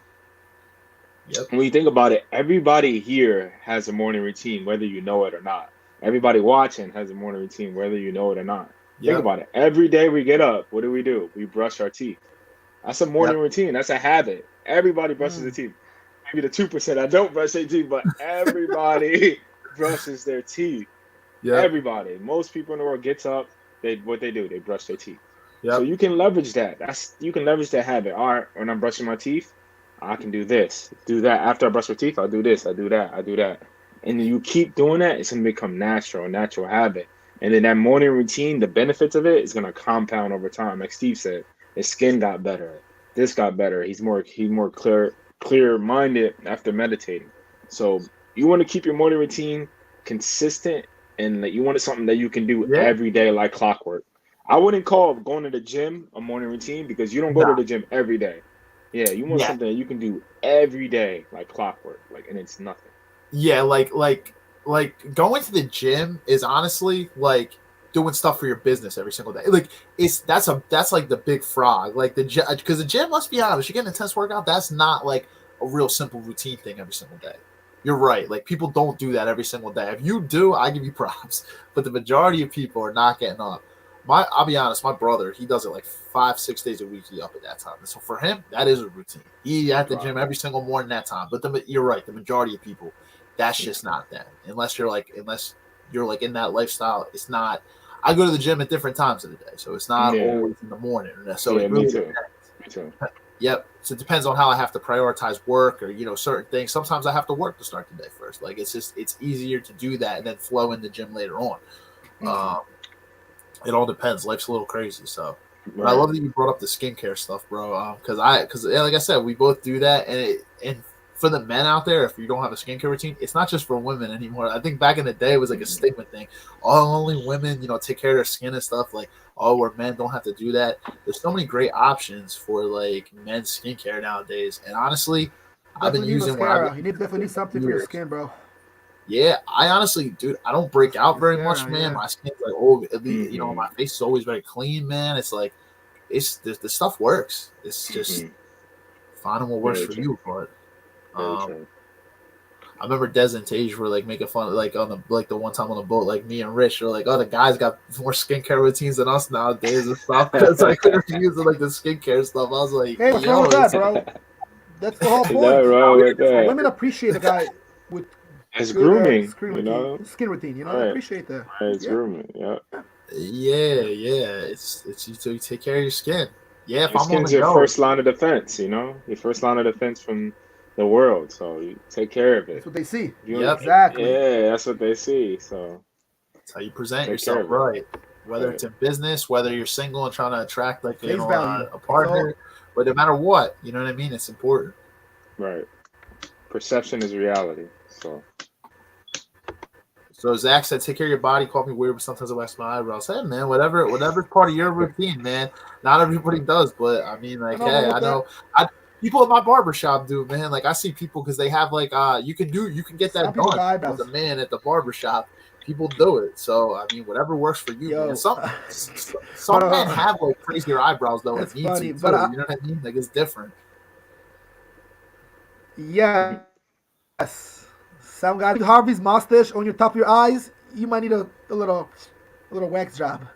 Yep. when you think about it, everybody here has a morning routine, whether you know it or not. Everybody watching has a morning routine, whether you know it or not. Think Yep. about it. Every day we get up, what do? We brush our teeth. That's a Yep. morning routine. That's a habit. Everybody brushes their Mm. teeth. Maybe the 2% I don't brush their teeth, but everybody brushes their teeth. Yep. Everybody. Most people in the world gets up. what they do, they brush their teeth. So Yep. you can leverage that. You can leverage that habit. All right, when I'm brushing my teeth, I can do this, do that. After I brush my teeth, I'll do this, I do that, I do that. And then you keep doing that, it's gonna become a natural habit. And then that morning routine, the benefits of it is gonna compound over time. Like Steve said, his skin got better. This got better. He's more clear minded after meditating. So you want to keep your morning routine consistent, and that you want something that you can do Yeah. every day like clockwork. I wouldn't call going to the gym a morning routine because you don't go to Nah. the gym every day. Yeah, you want Yeah. something that you can do every day like clockwork, like, and it's nothing. Yeah, like going to the gym is honestly like doing stuff for your business every single day. Like that's like the big frog. Like because the gym, let's be honest, you get an intense workout. That's not like a real simple routine thing every single day. You're right. Like people don't do that every single day. If you do, I give you props. But the majority of people are not getting up. I'll be honest, my brother, he does it like 5-6 days a week. He up at that time. And so for him, that is a routine. He at the gym every single morning that time. But you're right. The majority of people, that's just not them. Unless you're like in that lifestyle, it's not. I go to the gym at different times of the day, so it's not always in the morning. So yeah, it really me too. depends. Me too. Yep. So it depends on how I have to prioritize work or certain things. Sometimes I have to work to start the day first. Like it's easier to do that and then flow in the gym later on. It all depends. Life's a little crazy, so. But I love that you brought up the skincare stuff, bro. Because like I said, we both do that, and for the men out there, if you don't have a skincare routine, it's not just for women anymore. I think back in the day, it was like a stigma thing. Oh, only women, take care of their skin and stuff. Like, oh, where men don't have to do that. There's so many great options for like men's skincare nowadays, and honestly, I've been using mascara. You definitely need something for your skin, bro. Yeah, I honestly, dude, I don't break out very much, man. Yeah. My skin's like, at least, my face is always very clean, man. It's like, the stuff works. It's just finding what works for you. But I remember Des and Tage were like making fun, like on the one time on the boat, like me and Rich were like, oh, the guys got more skincare routines than us nowadays and stuff. Because like they're using like the skincare stuff. I was like, hey, what's wrong with that, bro? That's the whole point. Women appreciate a guy with. It's grooming, skin routine. I appreciate that. It's grooming, yeah. It's you take care of your skin. Yeah, if your skin's your first line of defense. Your first line of defense from the world. So you take care of it. That's what they see. Exactly. Yeah, that's what they see. So that's how you present yourself, right? Whether it's in business, whether you're single and trying to attract like a partner, but no matter what, you know what I mean. It's important. Right. Perception is reality. So Zach said, take care of your body. Call me weird, but sometimes I wax my eyebrows. Hey, man, whatever's part of your routine, man. Not everybody does, but I mean, like, I know. People at my barbershop do, man. Like, I see people because they have, like, you can get that done as a man at the barbershop. People do it. So, I mean, whatever works for you, man. Some men have, like, crazier eyebrows, though. It's funny, you know what I mean? Like, it's different. Yes. Some guy with Harvey's mustache on your top of your eyes, you might need a little wax job.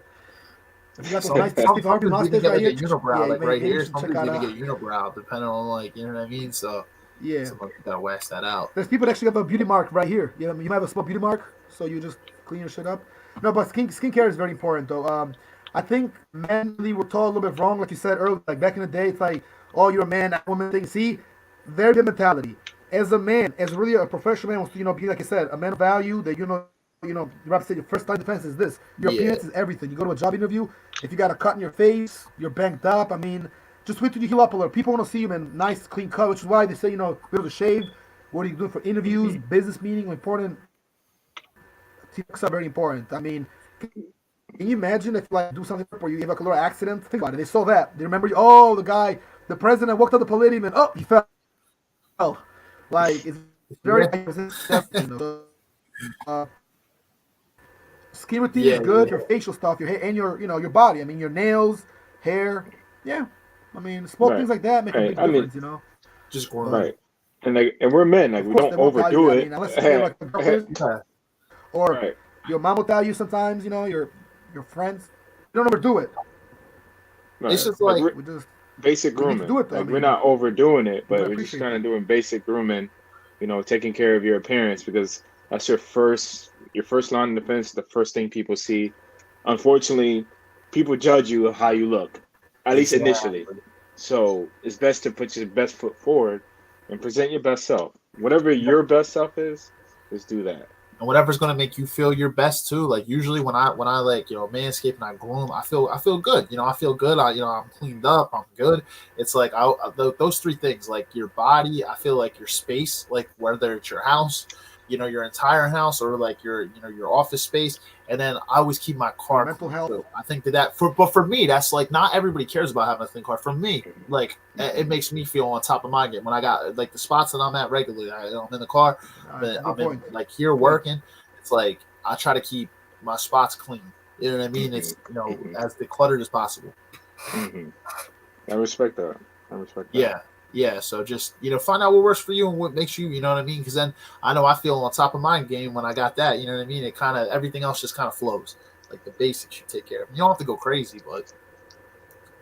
If you got some nice Harvey mustache right here, unibrow, like right here. Some people even get a unibrow, depending on like you know what I mean. So yeah, somebody gotta wax that out. There's people that actually have a beauty mark right here. You might have a small beauty mark, so you just clean your shit up. No, but skincare is very important though. I think men were taught a little bit wrong, like you said earlier. Like back in the day, it's like, oh, you're a man, that woman thing. See, very good mentality. As a man, as really a professional man, wants to, be like I said, a man of value. That you have to say your first line of defense is this. Your appearance is everything. You go to a job interview, if you got a cut in your face, you're banged up. I mean, just wait till you heal up a little. People want to see you in nice, clean cut, which is why they say, be able to shave. What are you doing for interviews, business meeting, important? Teamworks are very important. I mean, can you imagine if do something where you have like a little accident? Think about it. They saw that. They remember you. Oh, the president walked up the palladium and he fell. Like it's very skin routine is good. Your facial stuff, your hair, and your body. I mean, your nails, hair. Yeah, I mean, small things like that make a big difference. Just growing. Right. And we're men. Like we don't overdo it. Unless you like a girlfriend, or your mom will tell you sometimes. Your friends. You don't overdo it. Right. It's just like we just. Basic grooming. We're not overdoing it, but we're just kind of doing basic grooming, taking care of your appearance because that's your first line of defense, the first thing people see. Unfortunately, people judge you of how you look, at least initially. Exactly. So it's best to put your best foot forward and present your best self. Whatever your best self is, just do that. And whatever's gonna make you feel your best too. Like usually when I like manscape and I groom, I feel good. I feel good. I'm cleaned up. I'm good. It's like those three things, like your body. I feel like your space, like whether it's your house, your entire house, or like your office space. And then I always keep my Your car mental clean health. too. I think but for me, that's like not everybody cares about having a clean car. For me, like it makes me feel on top of my game when I got like the spots that I'm at regularly. I'm in the car, but Good I'm in point. like here working. It's like I try to keep my spots clean. You know what I mean? Hmm. It's Hmm. as decluttered as possible. Hmm. I respect that. I respect that. Yeah, yeah. So just find out what works for you and what makes you. You know what I mean? Because then I know I feel on top of my game when I got that. You know what I mean? It kind of everything else just kind of flows. Like the basics you take care of. You don't have to go crazy, but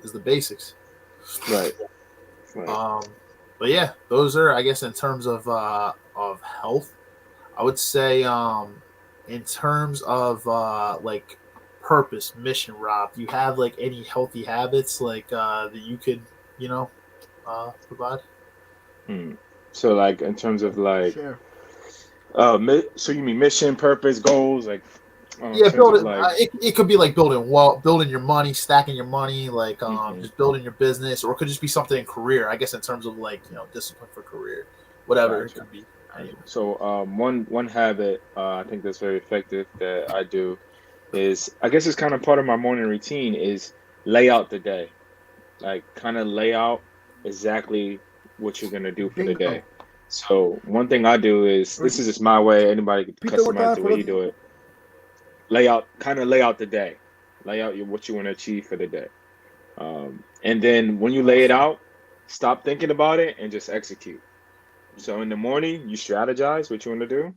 it's the basics. Right. Right. Um, but yeah, those are I guess in terms of health. I would say in terms of like purpose, mission, Rob, do you have like any healthy habits like that you could, provide? Hmm. So like in terms of like Share. so you mean mission, purpose, goals, like in Yeah, terms build of it. like It could be like building your money, stacking your money, like hmm just building your business, or it could just be something in career. I guess in terms of like discipline for career, whatever it gotcha. could be. Gotcha. So one habit I think that's very effective that I do is I guess it's kind of part of my morning routine is lay out the day. Like kind of lay out exactly what you're gonna do for the Bingo. day. So one thing I do is this is just my way. Anybody can Repeat that one customize time the for way you us. do it. Lay out the day. Lay out what you want to achieve for the day. And then when you lay it Awesome. out, stop thinking about it and just execute. So in the morning, you strategize what you want to do.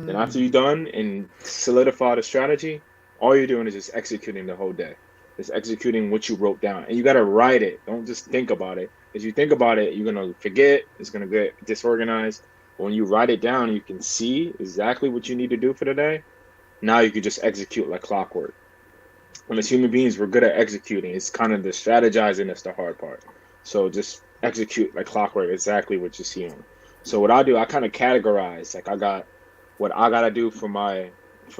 Then after you're Mm. done and solidify the strategy, all you're doing is just executing the whole day. Just executing what you wrote down. And you got to write it. Don't just think about it. If you think about it, you're going to forget. It's going to get disorganized. But when you write it down, you can see exactly what you need to do for the day. Now you can just execute like clockwork. And as human beings, we're good at executing. It's kind of the strategizing that's the hard part. So just execute like clockwork exactly what you see on. So what I do, I kind of categorize. Like I got what I gotta do for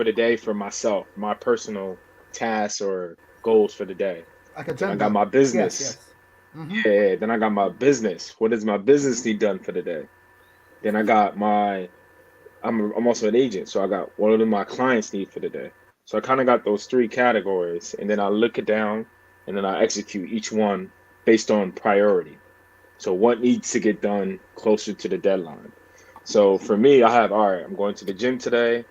the day for myself, my personal tasks or goals for the day. Like Then I got agenda. my Yes, business. yes. Mm-hmm. Yeah. Then I got my business. What does my business need done for the day? Then I got my I'm also an agent, so I got what do my clients need for the day. So I kind of got those three categories, and then I look it down, and then I execute each one based on priority. So what needs to get done closer to the deadline. So for me, I have all right. I'm going to the gym today.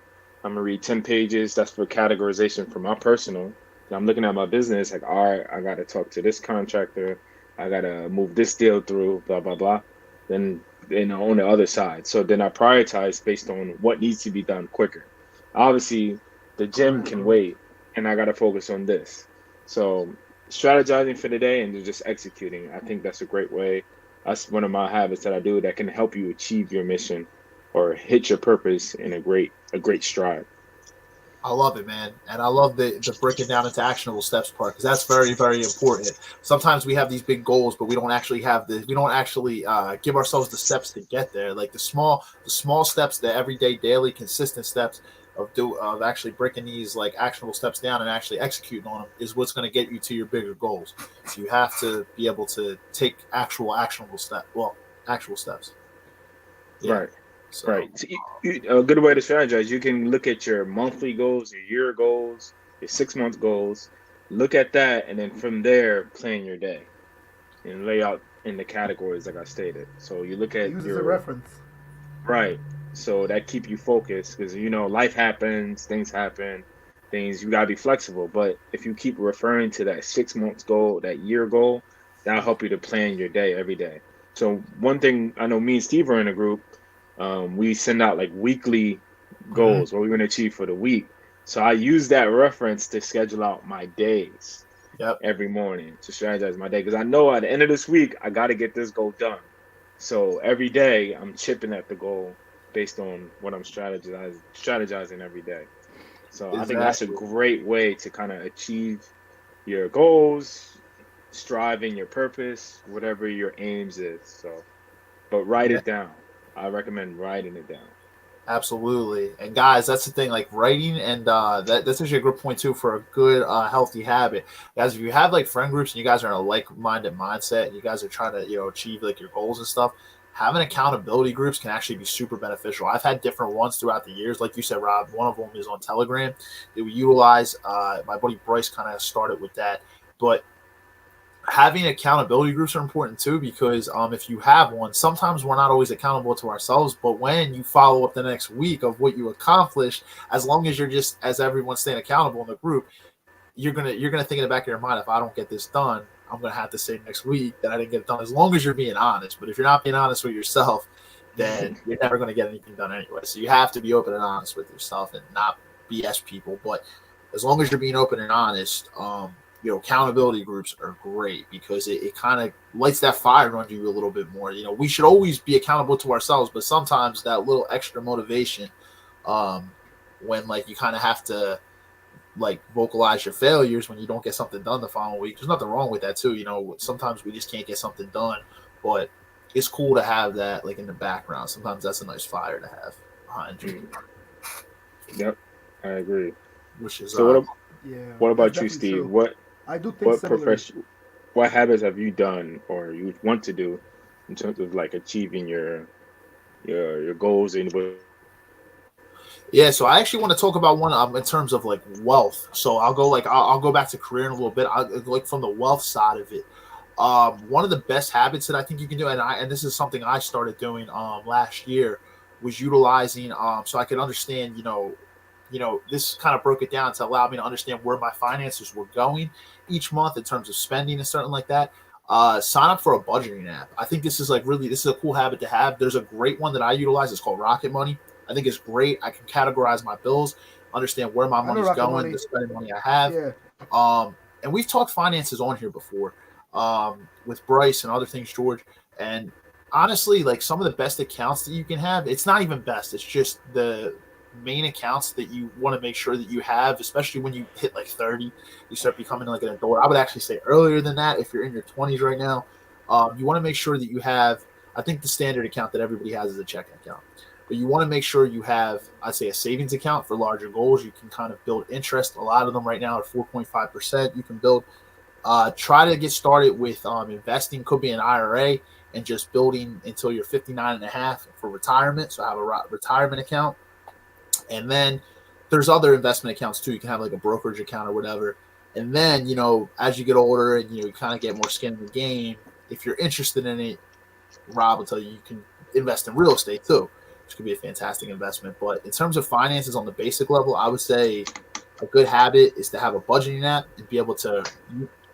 I'm gonna read 10 pages. That's for categorization for my personal. And I'm looking at my business like, all right, I gotta talk to this contractor. I gotta move this deal through. Blah blah blah. Then on the other side. So then I prioritize based on what needs to be done quicker. Obviously, the gym Correct, can correct. wait, and I got to focus on this. So strategizing for the day and then just executing. I think that's a great way. That's one of my habits that I do that can help you achieve your mission or hit your purpose in a great stride. I love it, man, and I love the breaking down into actionable steps part because that's very very important. Sometimes we have these big goals, but we don't actually give ourselves the steps to get there. Like the small steps, the everyday, daily, consistent steps of actually breaking these like actionable steps down and actually executing on them is what's going to get you to your bigger goals. So you have to be able to take actual steps. Yeah. Right. So Right. So a good way to strategize, you can look at your monthly goals, your year goals, your 6 month goals. Look at that, and then from there, plan your day and lay out in the categories like I stated. So you look at Use as a your reference. right. So that keep you focused because life happens, things happen, things you gotta be flexible. But if you keep referring to that 6 months goal, that year goal, that'll help you to plan your day every day. So one thing I know, me and Steve are in a group. We send out like weekly Mm-hmm. goals, what we're gonna achieve for the week. So I use that reference to schedule out my days yep. every morning to strategize my day because I know at the end of this week I got to get this goal done. So every day I'm chipping at the goal based on what I'm strategizing every day. So I think that's a Exactly. great way to kind of achieve your goals, striving your purpose, whatever your aims is. So, but write Yeah. it down. I recommend writing it down. Absolutely. And guys, that's the thing, like writing, and that's actually a good point too for a good healthy habit. Guys, if you have like friend groups and you guys are in a like-minded mindset and you guys are trying to, achieve like your goals and stuff, having accountability groups can actually be super beneficial. I've had different ones throughout the years. Like you said, Rob, one of them is on Telegram that we utilize. My buddy Bryce kind of started with that. But having accountability groups are important too, because if you have one, sometimes we're not always accountable to ourselves, but when you follow up the next week of what you accomplished, as long as you're just, as everyone's staying accountable in the group, you're gonna think in the back of your mind, if I don't get this done, I'm gonna have to say next week that I didn't get it done, as long as you're being honest. But if you're not being honest with yourself, then you're never going to get anything done anyway. So you have to be open and honest with yourself and not BS people. But as long as you're being open and honest, accountability groups are great, because it kind of lights that fire under you a little bit more. We should always be accountable to ourselves, but sometimes that little extra motivation, when like you kind of have to like vocalize your failures when you don't get something done the following week. There's nothing wrong with that too. Sometimes we just can't get something done, but it's cool to have that like in the background. Sometimes that's a nice fire to have behind you. Yep, I agree. Which is So Yeah. what about that's you, definitely Steve? true. I do think What similarly. profession, what habits have you done or you want to do in terms of like achieving your goals and what? Yeah, so I actually want to talk about one in terms of like wealth. So I'll go back to career in a little bit. Like from the wealth side of it. One of the best habits that I think you can do, and this is something I started doing last year, was utilizing so I could understand, this kind of broke it down to allow me to understand where my finances were going each month in terms of spending and something like that. Sign up for a budgeting app. I think this is a cool habit to have. There's a great one that I utilize. It's called Rocket Money. I think it's great. I can categorize my bills, understand where my I know money's Rocket going, Money. the spending money I have. Yeah. And we've talked finances on here before, with Bryce and other things, George. And honestly, like some of the best accounts that you can have, it's not even best. It's just the main accounts that you want to make sure that you have, especially when you hit like 30, you start becoming like an adult. I would actually say earlier than that, if you're in your 20s right now, you want to make sure that you have, I think the standard account that everybody has is a checking account. But you want to make sure you have, I'd say, a savings account for larger goals. You can kind of build interest. A lot of them right now are 4.5%. You can build. Try to get started with investing. Could be an IRA, and just building until you're 59 and a half for retirement. So have a retirement account. And then there's other investment accounts too. You can have like a brokerage account or whatever. And then, as you get older and, you kind of get more skin in the game, if you're interested in it, Rob will tell you can invest in real estate too, which could be a fantastic investment. But in terms of finances on the basic level, I would say a good habit is to have a budgeting app and be able to,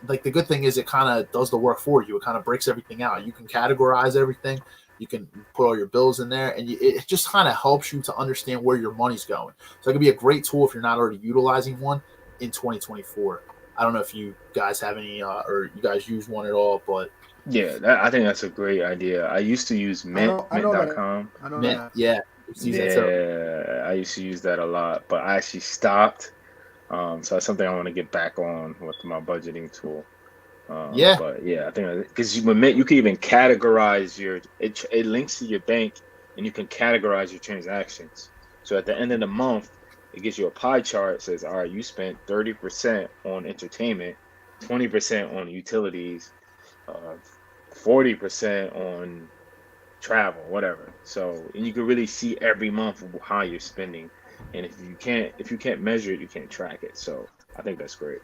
like, the good thing is it kind of does the work for you. It kind of breaks everything out. You can categorize everything. You can put all your bills in there, and it just kind of helps you to understand where your money's going. So it could be a great tool if you're not already utilizing one in 2024. I don't know if you guys have any, or you guys use one at all, but Yeah, I think that's a great idea. I used to use I know that. mint.com. I know man, that. yeah, it's use that too. Yeah, I used to use that a lot, but I actually stopped. So that's something I want to get back on with my budgeting tool. Yeah, But yeah, I think because with Mint, you can even categorize it links to your bank, and you can categorize your transactions. So at the end of the month, it gives you a pie chart. It says, all right, you spent 30% on entertainment, 20% on utilities, 40% on travel, whatever. So, and you can really see every month how you're spending. And if you can't measure it, you can't track it. So I think that's great.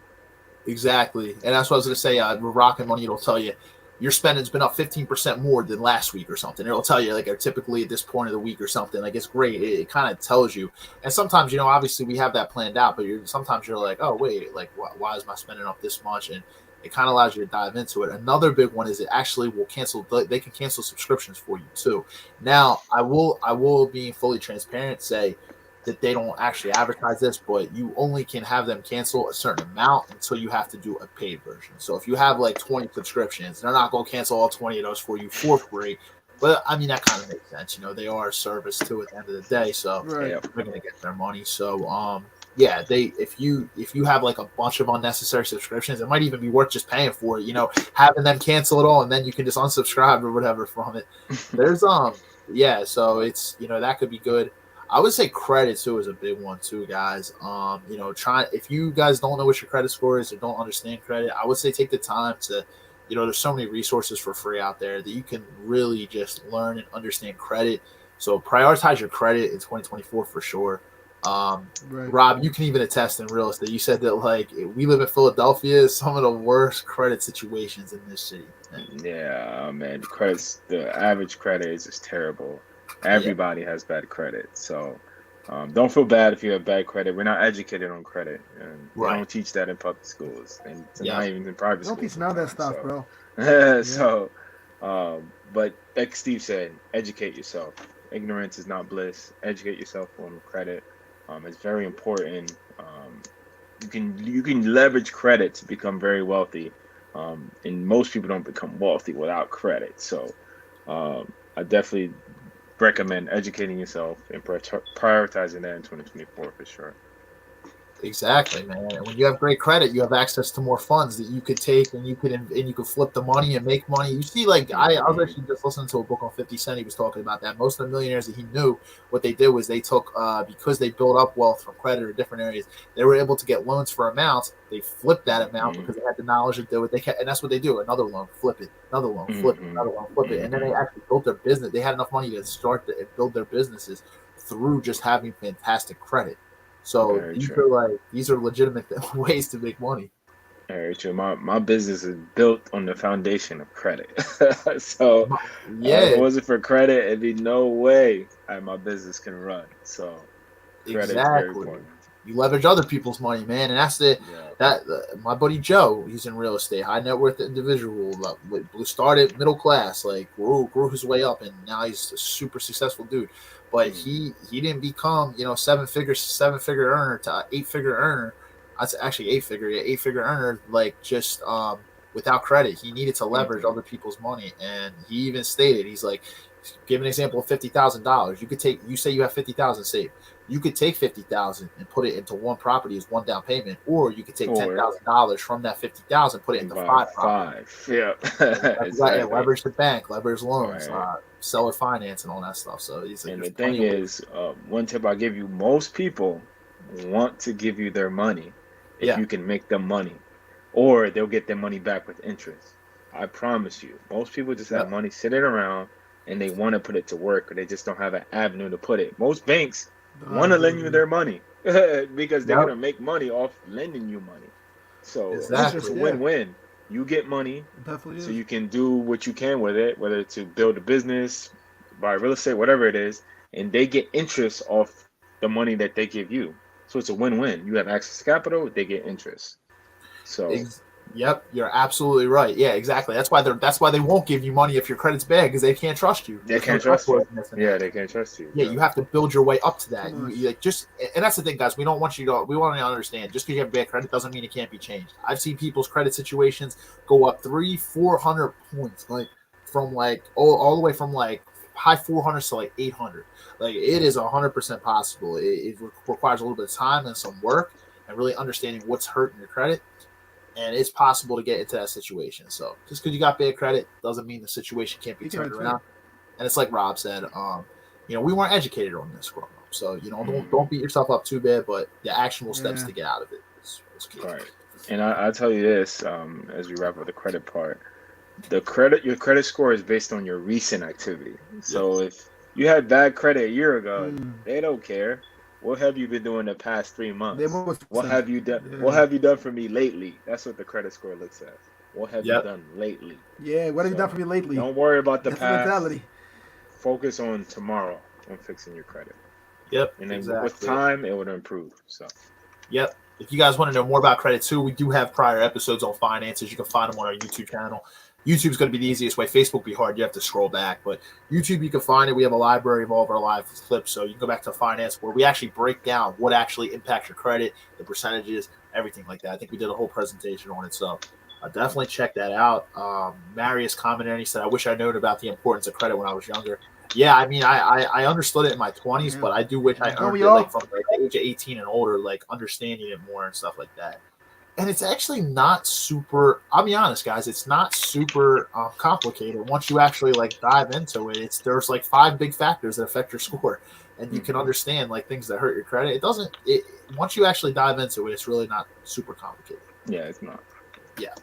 exactly. And that's what I was going to say. With Rocket Money, it'll tell you your spending's been up 15% more than last week or something. It'll tell you, like, typically at this point of the week or something. Like, it's great. It kind of tells you. And sometimes, obviously we have that planned out, but sometimes you're like, oh, wait, like, why is my spending up this much? And it kind of allows you to dive into it. Another big one is it actually will cancel. They can cancel subscriptions for you too. Now, I will being fully transparent say that they don't actually advertise this, but you only can have them cancel a certain amount until you have to do a paid version. So if you have like 20 subscriptions, they're not going to cancel all 20 of those for you for free. But I mean, that kind of makes sense. They are a service too at the end of the day. So Right. Yeah. they're going to get their money. So, yeah, if you have like a bunch of unnecessary subscriptions, it might even be worth just paying for it, having them cancel it all and then you can just unsubscribe or whatever from it. There's yeah, so it's that could be good. I would say credit too is a big one too, guys. Try if you guys don't know what your credit score is or don't understand credit, I would say take the time to, there's so many resources for free out there that you can really just learn and understand credit. So prioritize your credit in 2024 for sure. Right. Rob, you can even attest in real estate. You said that like we live in Philadelphia, some of the worst credit situations in this city. Yeah, man, the average credit is just terrible. Yeah, Everybody has bad credit, so don't feel bad if you have bad credit. We're not educated on credit, and they right. don't teach that in public schools, and it's Yeah, not even in private Don't schools teach none of that sometimes. stuff, bro. Yeah. So, but like Steve said, educate yourself. Ignorance is not bliss. Educate yourself on credit. It's very important. You can leverage credit to become very wealthy, and most people don't become wealthy without credit. So, I definitely recommend educating yourself and prioritizing that in 2024 for sure. exactly, man. And when you have great credit, you have access to more funds that you could take and you could flip the money and make money. You see, like I was Hmm. actually just listening to a book on 50 Cent. He was talking about that. Most of the millionaires that he knew, what they did was they took because they built up wealth from credit or different areas, they were able to get loans for amounts. They flipped that amount Hmm. because they had the knowledge to do it. And that's what they do. Another loan, flip it. Another loan, flip it. Hmm. Another loan, flip it. And then they Hmm. actually built their business. They had enough money to build their businesses through just having fantastic credit. So Very these true. are legitimate ways to make money. Very true. My business is built on the foundation of credit. So if it Yeah, wasn't for credit, it'd be no way my business can run. So credit is very exactly. important. You leverage other people's money, man, and that's Yeah. my buddy Joe. He's in real estate, high net worth individual. Started middle class, like grew his way up, and now he's a super successful dude. But Hmm. he didn't become seven figure earner to 8 figure earner. That's actually 8 figure, yeah, 8 figure earner. Like just without credit, he needed to leverage Hmm. other people's money, and he even stated he's like, give an example of $50,000. You say you have 50,000 saved, you could take 50,000 and put it into one property as one down payment, or you could take ten Or thousand dollars from that 50,000, put it and into buy 5 properties. five. Yeah. And Exactly. leverage the bank, leverage loans, Right. seller finance, and all that stuff. So he's like, And there's the plenty thing of ways. is, one tip I give you: most people want to give you their money if Yeah, you can make them money, or they'll get their money back with interest. I promise you, most people just have yep, money sitting around and they want to put it to work, or they just don't have an avenue to put it. Most banks want to lend you Absolutely. their money because they're yep, gonna make money off lending you money. So it's Interest, exactly. a yeah. win-win. You get money, It definitely so is. you can do what you can with it, whether to build a business, buy real estate, whatever it is, and they get interest off the money that they give you. So it's a win-win. You have access to capital, they get interest. So Ex- yep, you're absolutely right. Yeah, exactly. That's why they won't give you money if your credit's bad because they can't trust you. they There's no can't trust you. trustworthiness in Yeah, that. they can't trust you. Yeah, Yeah. you have to build your way up to Too that. You much. like just, and that's the thing, guys. We want you to understand. Just because you have bad credit doesn't mean it can't be changed. I've seen people's credit situations go up 300-400 points, like from like all the way from like high 400s to like 800. Like it is 100% possible. It requires a little bit of time and some work and really understanding what's hurting your credit, and it's possible to get into that situation. So just because you got bad credit doesn't mean the situation can't be You can turned turn it. around. And it's like Rob said, we weren't educated on this growing up. So don't Hmm. beat yourself up too bad, but the actionable steps Yeah. to get out of it is key. Right. And I'll tell you this, as we wrap up the credit part, your credit score is based on your recent activity. Yep. So if you had bad credit a year ago, Mm. they don't care. What have you been doing the past three They're months? more What concerned. have you done? What Yeah. have you done for me lately? That's what the credit score looks at. What have you Yep. done lately? Yeah. What have you done for So me lately? don't worry about the That's the past. mentality. Focus on tomorrow on fixing your credit. Yep. And then with Exactly. time, it would improve. So, Yep. If you guys want to know more about credit too, we do have prior episodes on finances. You can find them on our YouTube channel. YouTube's going to be the easiest way. Facebook will be hard. You have to scroll back. But YouTube, you can find it. We have a library of all of our live clips. So you can go back to finance where we actually break down what actually impacts your credit, the percentages, everything like that. I think we did a whole presentation on it. So definitely check that out. Marius commented and he said, I wish I known about the importance of credit when I was younger. Yeah, I mean, I understood it in my 20s, Yeah. but I do wish I Don't earned we it like all? from the age of 18 and older, like understanding it more and stuff like that. And it's actually not super. I'll be honest, guys, it's not super complicated once you actually like dive into it. It's there's like 5 big factors that affect your score, and you can understand like things that hurt your credit. It doesn't. It once you actually dive into it, it's really not super complicated. Yeah, it's not. Yeah.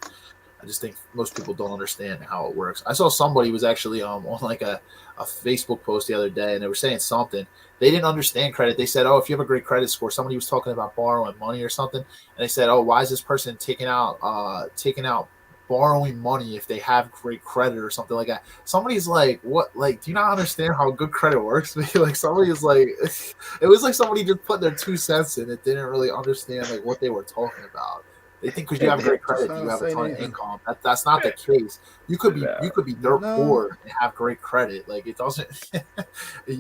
I just think most people don't understand how it works. I saw somebody was actually on like a Facebook post the other day, and they were saying something. They didn't understand credit. They said, "Oh, if you have a great credit score," somebody was talking about borrowing money or something, and they said, "Oh, why is this person taking out borrowing money if they have great credit or something like that?" Somebody's like, "What? Like, do you not understand how good credit works?" Like somebody is like, it was like somebody just put their 2 cents in. It didn't really understand like what they were talking about. They think because you have great Just credit, not you have a saying ton of anything. income. That's not the case. You No. could be dirt No. poor and have great credit. Like it doesn't.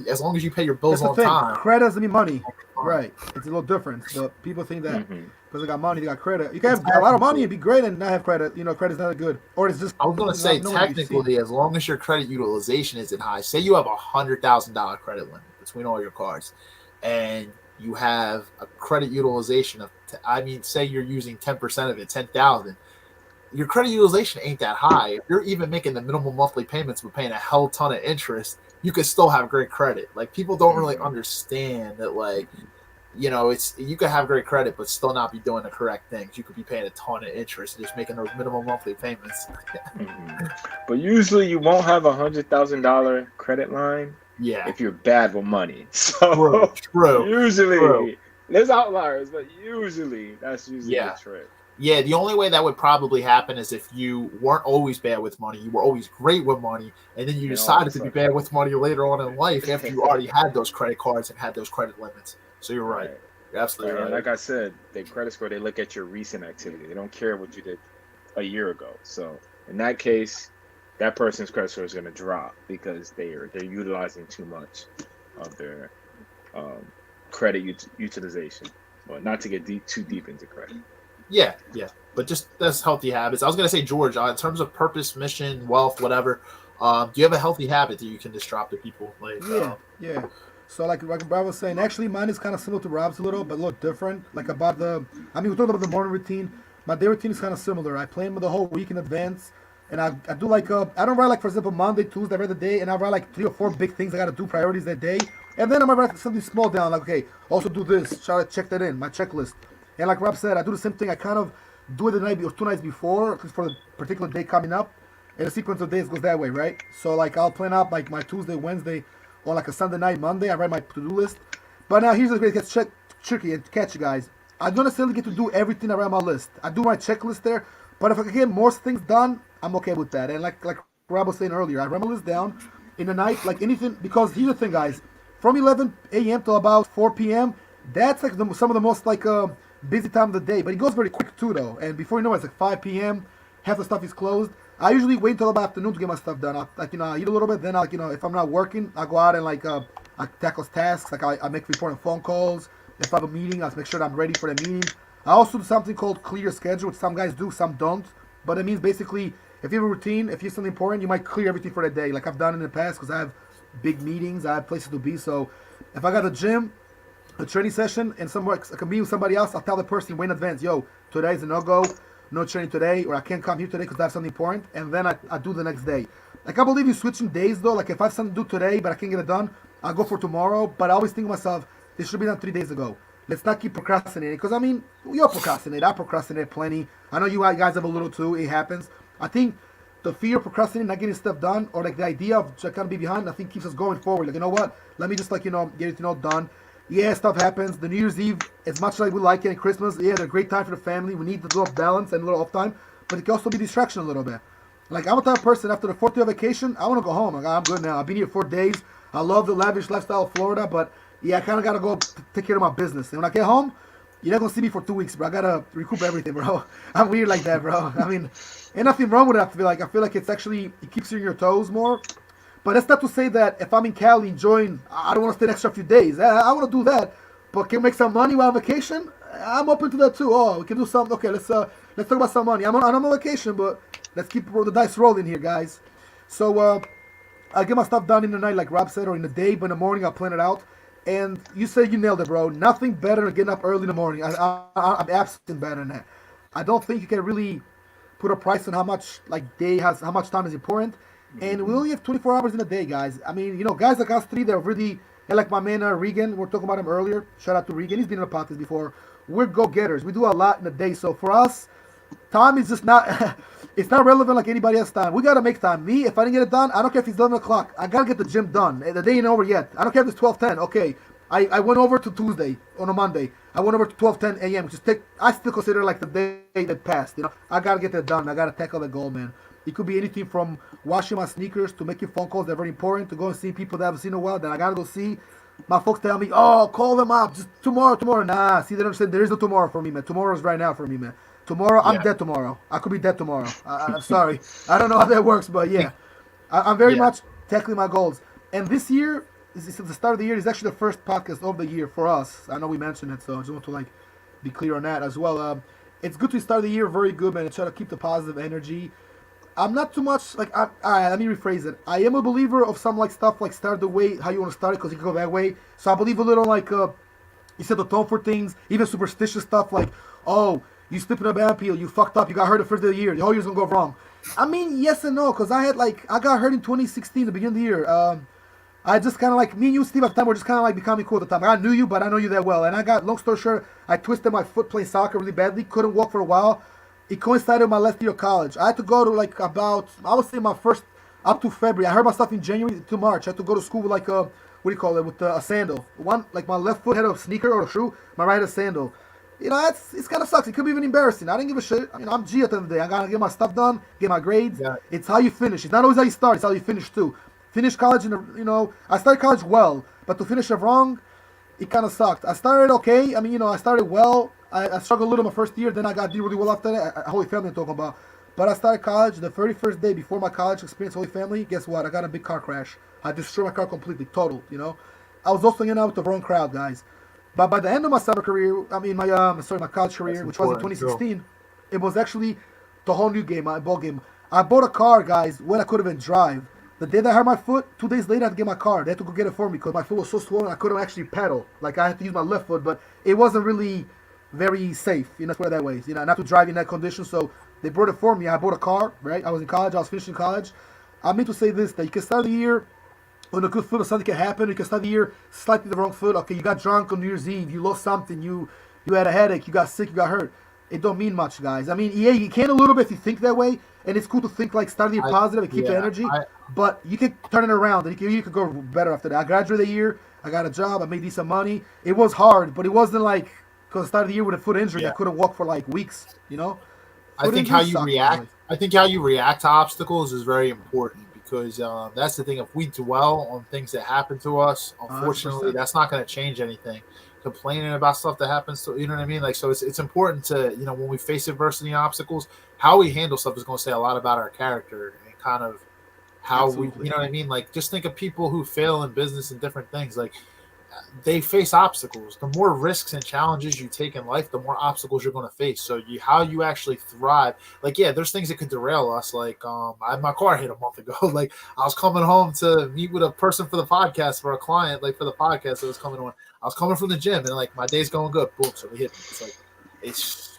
As long as you pay your bills That's the on thing. time, Credit doesn't mean money. fine. Right. It's a little different. But people think that Hmm. because they got money, they got credit. You can have a lot of money Technically, and be great and not have credit. You know, credit's not good. Or it's just I was gonna say not what you see. technically, as long as your credit utilization isn't high, say you have $100,000 credit limit between all your cards, and you have a credit utilization of, I mean, say you're using 10% of it, 10,000. Your credit utilization ain't that high. If you're even making the minimum monthly payments but paying a hell ton of interest, you could still have great credit. Like people don't really Hmm. understand that like, it's you could have great credit but still not be doing the correct things. You could be paying a ton of interest and just making those minimum monthly payments. Hmm. But usually you won't have $100,000 credit line Yeah. if you're bad with money. True, So true, true. usually there's outliers, but usually that's usually the Yeah. trick. Yeah, the only way that would probably happen is if you weren't always bad with money, you were always great with money, and then you And all of a decided to be sudden, bad with money later on in life after you already had those credit cards and had those credit limits. So you're right. right, You're absolutely right. And right. like I said, the credit score, they look at your recent activity. They don't care what you did a year ago. So in that case, that person's credit score is going to drop because they're utilizing too much of their um, credit utilization. Well, not to get too deep into credit. Yeah, yeah. But just that's healthy habits. I was gonna say, George, in terms of purpose, mission, wealth, whatever. Do you have a healthy habit that you can just drop to people? Like, Yeah, yeah. So like Rob was saying, actually mine is kind of similar to Rob's a little, but a little different. Like about I mean, we talked about the morning routine. My day routine is kind of similar. I plan with the whole week in advance, and I do like I don't write like for example Monday, Tuesday, I write the day, and I write like 3 or 4 big things I gotta do priorities that day, and then I might write something small down like okay, also do this, try to check that in my checklist, and like Rob said, I do the same thing. I kind of do it the night or 2 nights before, just for the particular day coming up, and the sequence of days goes that way, right? So like I'll plan out like my Tuesday, Wednesday, or like a Sunday night, Monday. I write my to-do list. But now here's the way it gets tricky and catch you guys. I don't necessarily get to do everything around my list. I do my checklist there, but if I can get more things done, I'm okay with that. And like Rob was saying earlier, I write my list down in the night, like anything. Because here's the thing, guys. From 11 a.m. till about 4 p.m., that's like some of the most like busy time of the day. But it goes very quick too, though. And before you know it, it's like 5 p.m. Half the stuff is closed. I usually wait until about afternoon to get my stuff done. I eat a little bit, then if I'm not working, I go out and I tackle tasks. Like I make important phone calls. If I have a meeting, I make sure that I'm ready for the meeting. I also do something called clear schedule, which some guys do, some don't. But it means basically, if you have a routine, if you have something important, you might clear everything for the day, like I've done in the past, because I have big meetings, I have places to be. So if I got a gym, a training session, and somewhere I can meet with somebody else, I'll tell the person way in advance, yo, today's a no-go, no training today, or I can't come here today because I have something important, and then I do the next day. Like, I believe in switching days, though. Like, if I have something to do today, but I can't get it done, I'll go for tomorrow, but I always think to myself, this should be done 3 days ago. Let's not keep procrastinating, because, I mean, we all procrastinate. I procrastinate plenty. I know you guys have a little, too. It happens. I think the fear of procrastinating, not getting stuff done, or like the idea of kind of be behind, I think keeps us going forward. Like, you know what? Let me just get it done. Yeah, stuff happens. The New Year's Eve, as much like we like it, and Christmas, yeah, they're a great time for the family. We need a little balance and a little off time, but it can also be distraction a little bit. Like, I'm a type of person, after the 4th day of vacation, I want to go home. Like, I'm good now. I've been here 4 days. I love the lavish lifestyle of Florida, but yeah, I kind of got to go take care of my business. And when I get home, you're not going to see me for 2 weeks, bro. I got to recoup everything, bro. I'm weird like that, bro. I mean, ain't nothing wrong with it. I feel like it's actually, it keeps you on your toes more. But that's not to say that if I'm in Cali enjoying, I don't want to stay an extra few days. I want to do that, but can we make some money while on vacation? I'm open to that too. Oh, we can do something. Okay, let's talk about some money. I'm on vacation, but let's keep the dice rolling here, guys. So I get my stuff done in the night, like Rob said, or in the day, but in the morning I'll plan it out. And you said you nailed it, bro. Nothing better than getting up early in the morning. I'm absolutely better than that. I don't think you can really put a price on how much how much time is important. And we only have 24 hours in a day, guys. I mean, guys like us three, they're really, and like my man Regan, we're talking about him earlier. Shout out to Regan. He's been in the podcast before. We're go-getters. We do a lot in a day. So for us, time is just not, it's not relevant like anybody else's time. We got to make time. Me, if I didn't get it done, I don't care if it's 11 o'clock. I got to get the gym done. The day ain't over yet. I don't care if it's 12:10. Okay, I went over to Tuesday on a Monday. I went over to 12:10 a.m. I still consider like the day that passed. I got to get that done. I got to tackle the goal, man. It could be anything from washing my sneakers to making phone calls that are very important, to go and see people that I haven't seen in a while that I got to go see. My folks tell me, oh, call them up. Just tomorrow. Nah, see, they don't understand. There is no tomorrow for me, man. Tomorrow's right now for me, man. Tomorrow, I'm dead tomorrow. I could be dead tomorrow. I'm sorry. I don't know how that works, but yeah. I'm very much tackling my goals. And this year, the start of the year, is actually the first podcast of the year for us. I know we mentioned it, so I just want to be clear on that as well. It's good to start the year very good, man, and try to keep the positive energy. I'm not too much all right, let me rephrase it. I am a believer of some stuff start the way how you want to start it, because you can go that way. So I believe a little you set the tone for things, even superstitious stuff oh, you slipped in a band peel, you fucked up, you got hurt the first day of the year, the whole year's gonna go wrong. I mean, yes and no, because I got hurt in 2016, the beginning of the year. I just kind of me and you, Steve, at the time, were just kind of becoming cool at the time. I knew you, but I know you that well. And I got, long story short, I twisted my foot playing soccer really badly, couldn't walk for a while. It coincided with my last year of college. I had to go to about, I would say my first, up to February. I hurt myself in January to March. I had to go to school with what do you call it, with a sandal. One, my left foot had a sneaker or a shoe, my right had a sandal. It's kind of sucks. It could be even embarrassing. I didn't give a shit. I'm G at the end of the day. I gotta get my stuff done, get my grades. Yeah. It's how you finish. It's not always how you start. It's how you finish too. Finish college I started college well, but to finish it wrong, it kind of sucked. I started okay. I mean, I started well. I struggled a little my first year. Then I got did really well after that. Holy Family I'm talking about. But I started college the 31st day before my college experience, Holy Family. Guess what? I got a big car crash. I destroyed my car completely, total. I was also hanging out with the wrong crowd, guys. But by the end of my summer career, my college career, which was in 2016, it was actually the whole new game, my ball game. I bought a car, guys, when I couldn't even drive. The day that I hurt my foot, 2 days later I had to get my car. They had to go get it for me because my foot was so swollen I couldn't actually pedal. I had to use my left foot, but it wasn't really very safe, let's put it that way. Not to drive in that condition, so they brought it for me. I bought a car, right? I was in college, I was finishing college. I mean to say this, that you can start the year on a good foot, but something can happen. You can start the year slightly the wrong foot. Okay, you got drunk on New Year's Eve, you lost something, you had a headache, you got sick, you got hurt. It don't mean much, guys. I mean, yeah, you can a little bit if you think that way, and it's cool to think start the year positive and keep the energy, but you can turn it around, and you can go better after that. I graduated the year, I got a job, I made decent money. It was hard, but it wasn't because I started the year with a foot injury, I couldn't walk for weeks, I think how you react. I think how you react to obstacles is very important, because that's the thing. If we dwell on things that happen to us, unfortunately, 100%. That's not going to change anything. Complaining about stuff that happens to, you know what I mean? So it's important to, when we face adversity and obstacles, how we handle stuff is going to say a lot about our character and kind of how Absolutely. We, you know what I mean? Just think of people who fail in business and different things. They face obstacles. The more risks and challenges you take in life, the more obstacles you're going to face. So how you actually thrive. There's things that could derail us. I had my car hit a month ago. I was coming home to meet with a person for the podcast, for a client, for the podcast that was coming on. I was coming from the gym and my day's going good. Boom. So they hit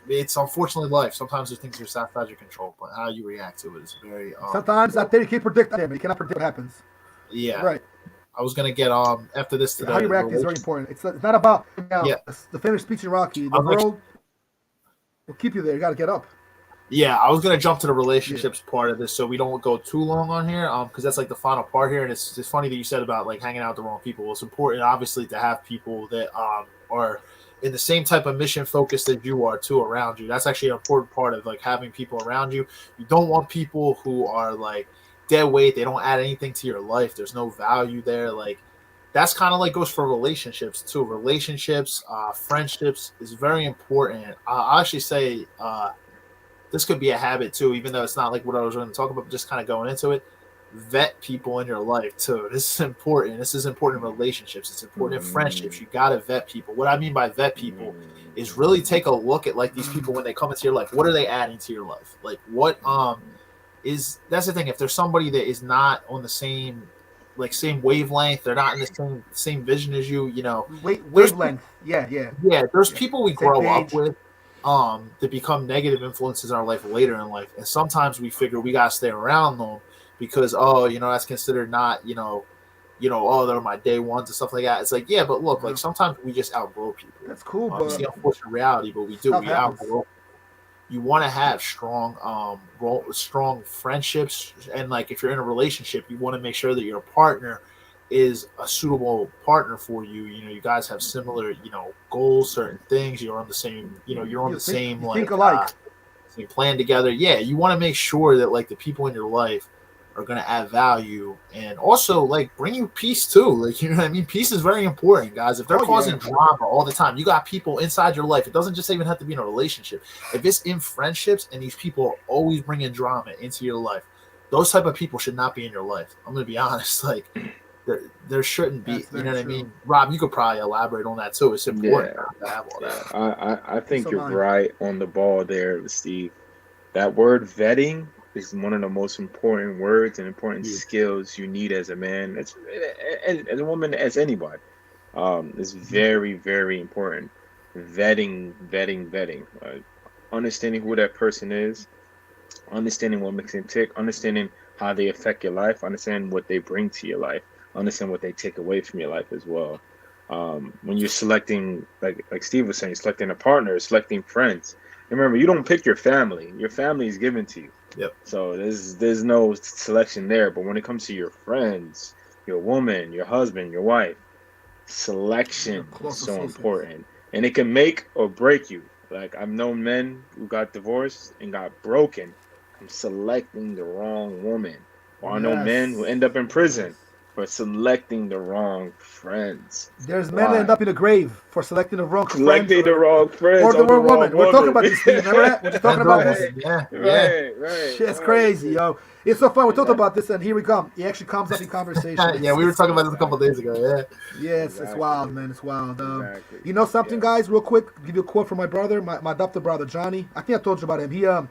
me. It's unfortunately life. Sometimes there's things that are outside your control, but how you react to it is very. Sometimes I think you can't predict that. You cannot predict what happens. Yeah. Right. I was gonna get after this today. How you react is very important. It's not about the famous speech in Rocky. The world will keep you there. You got to get up. Yeah, I was gonna jump to the relationships part of this, so we don't go too long on here, because that's the final part here. And it's funny that you said about hanging out with the wrong people. It's important, obviously, to have people that are in the same type of mission focus that you are too around you. That's actually an important part of having people around you. You don't want people who are dead weight. They don't add anything to your life. There's no value there. That's kind of goes for relationships too. Relationships, friendships is very important. I actually say this could be a habit too, even though it's not what I was going to talk about, but just kind of going into it. Vet people in your life too. This is important. This is important in relationships. It's important in friendships. You got to vet people. What I mean by vet people is really take a look at these people when they come into your life. What are they adding to your life? What that's the thing. If there's somebody that is not on the same like same wavelength. They're not in the same vision as you. You know, Wavelength. Yeah. there's people we Same grow up page. with that become negative influences in our life later in life, and sometimes we figure we gotta stay around them because that's considered not oh, they're my day ones and stuff like that. It's like, yeah, but look, like sometimes we just outgrow people. That's cool, It's but the unfortunate reality, but we outgrow. You want to have strong friendships, and like if you're in a relationship, you want to make sure that your partner is a suitable partner for you. You know, you guys have similar, goals, certain things. You're on the same, you're on the same think alike. same plan together. Yeah, you want to make sure that like the people in your life are going to add value and also like bring you peace too. Like, you know what I mean? Peace is very important, guys. If they're causing drama all the time, you got people inside your life. It doesn't just even have to be in a relationship. If it's in friendships and these people are always bringing drama into your life, those type of people should not be in your life. I'm going to be honest. Like there shouldn't be, you know what I mean? Rob, you could probably elaborate on that too. It's important to have all that. I think you're right on the ball there, Steve. That word vetting is one of the most important words and important skills you need as a man, as a woman, as anybody. It's very, very important. Vetting. Understanding who that person is, understanding what makes them tick, understanding how they affect your life, understanding what they bring to your life, understand what they take away from your life as well. When you're selecting, like Steve was saying, selecting a partner, selecting friends. Remember, you don't pick your family. Your family is given to you. Yep. So there's no selection there. But when it comes to your friends, your woman, your husband, your wife, selection is so important. And it can make or break you. Like, I've known men who got divorced and got broken from selecting the wrong woman. Or I know men who end up in prison for selecting the wrong friends. There's men that end up in the grave for selecting the wrong friends. Selecting the wrong friends. Or the wrong woman. We're talking about this, Steve. Remember that? We're just talking about this. Right. Shit's crazy, yo. It's so fun. We're talking about this, and here we come. It actually comes up in conversation. Yeah, we were talking about this a couple of days ago, Yes, it's wild, man. It's wild. You know something, guys, real quick? Give you a quote from my brother, my adopted brother, Johnny. I think I told you about him.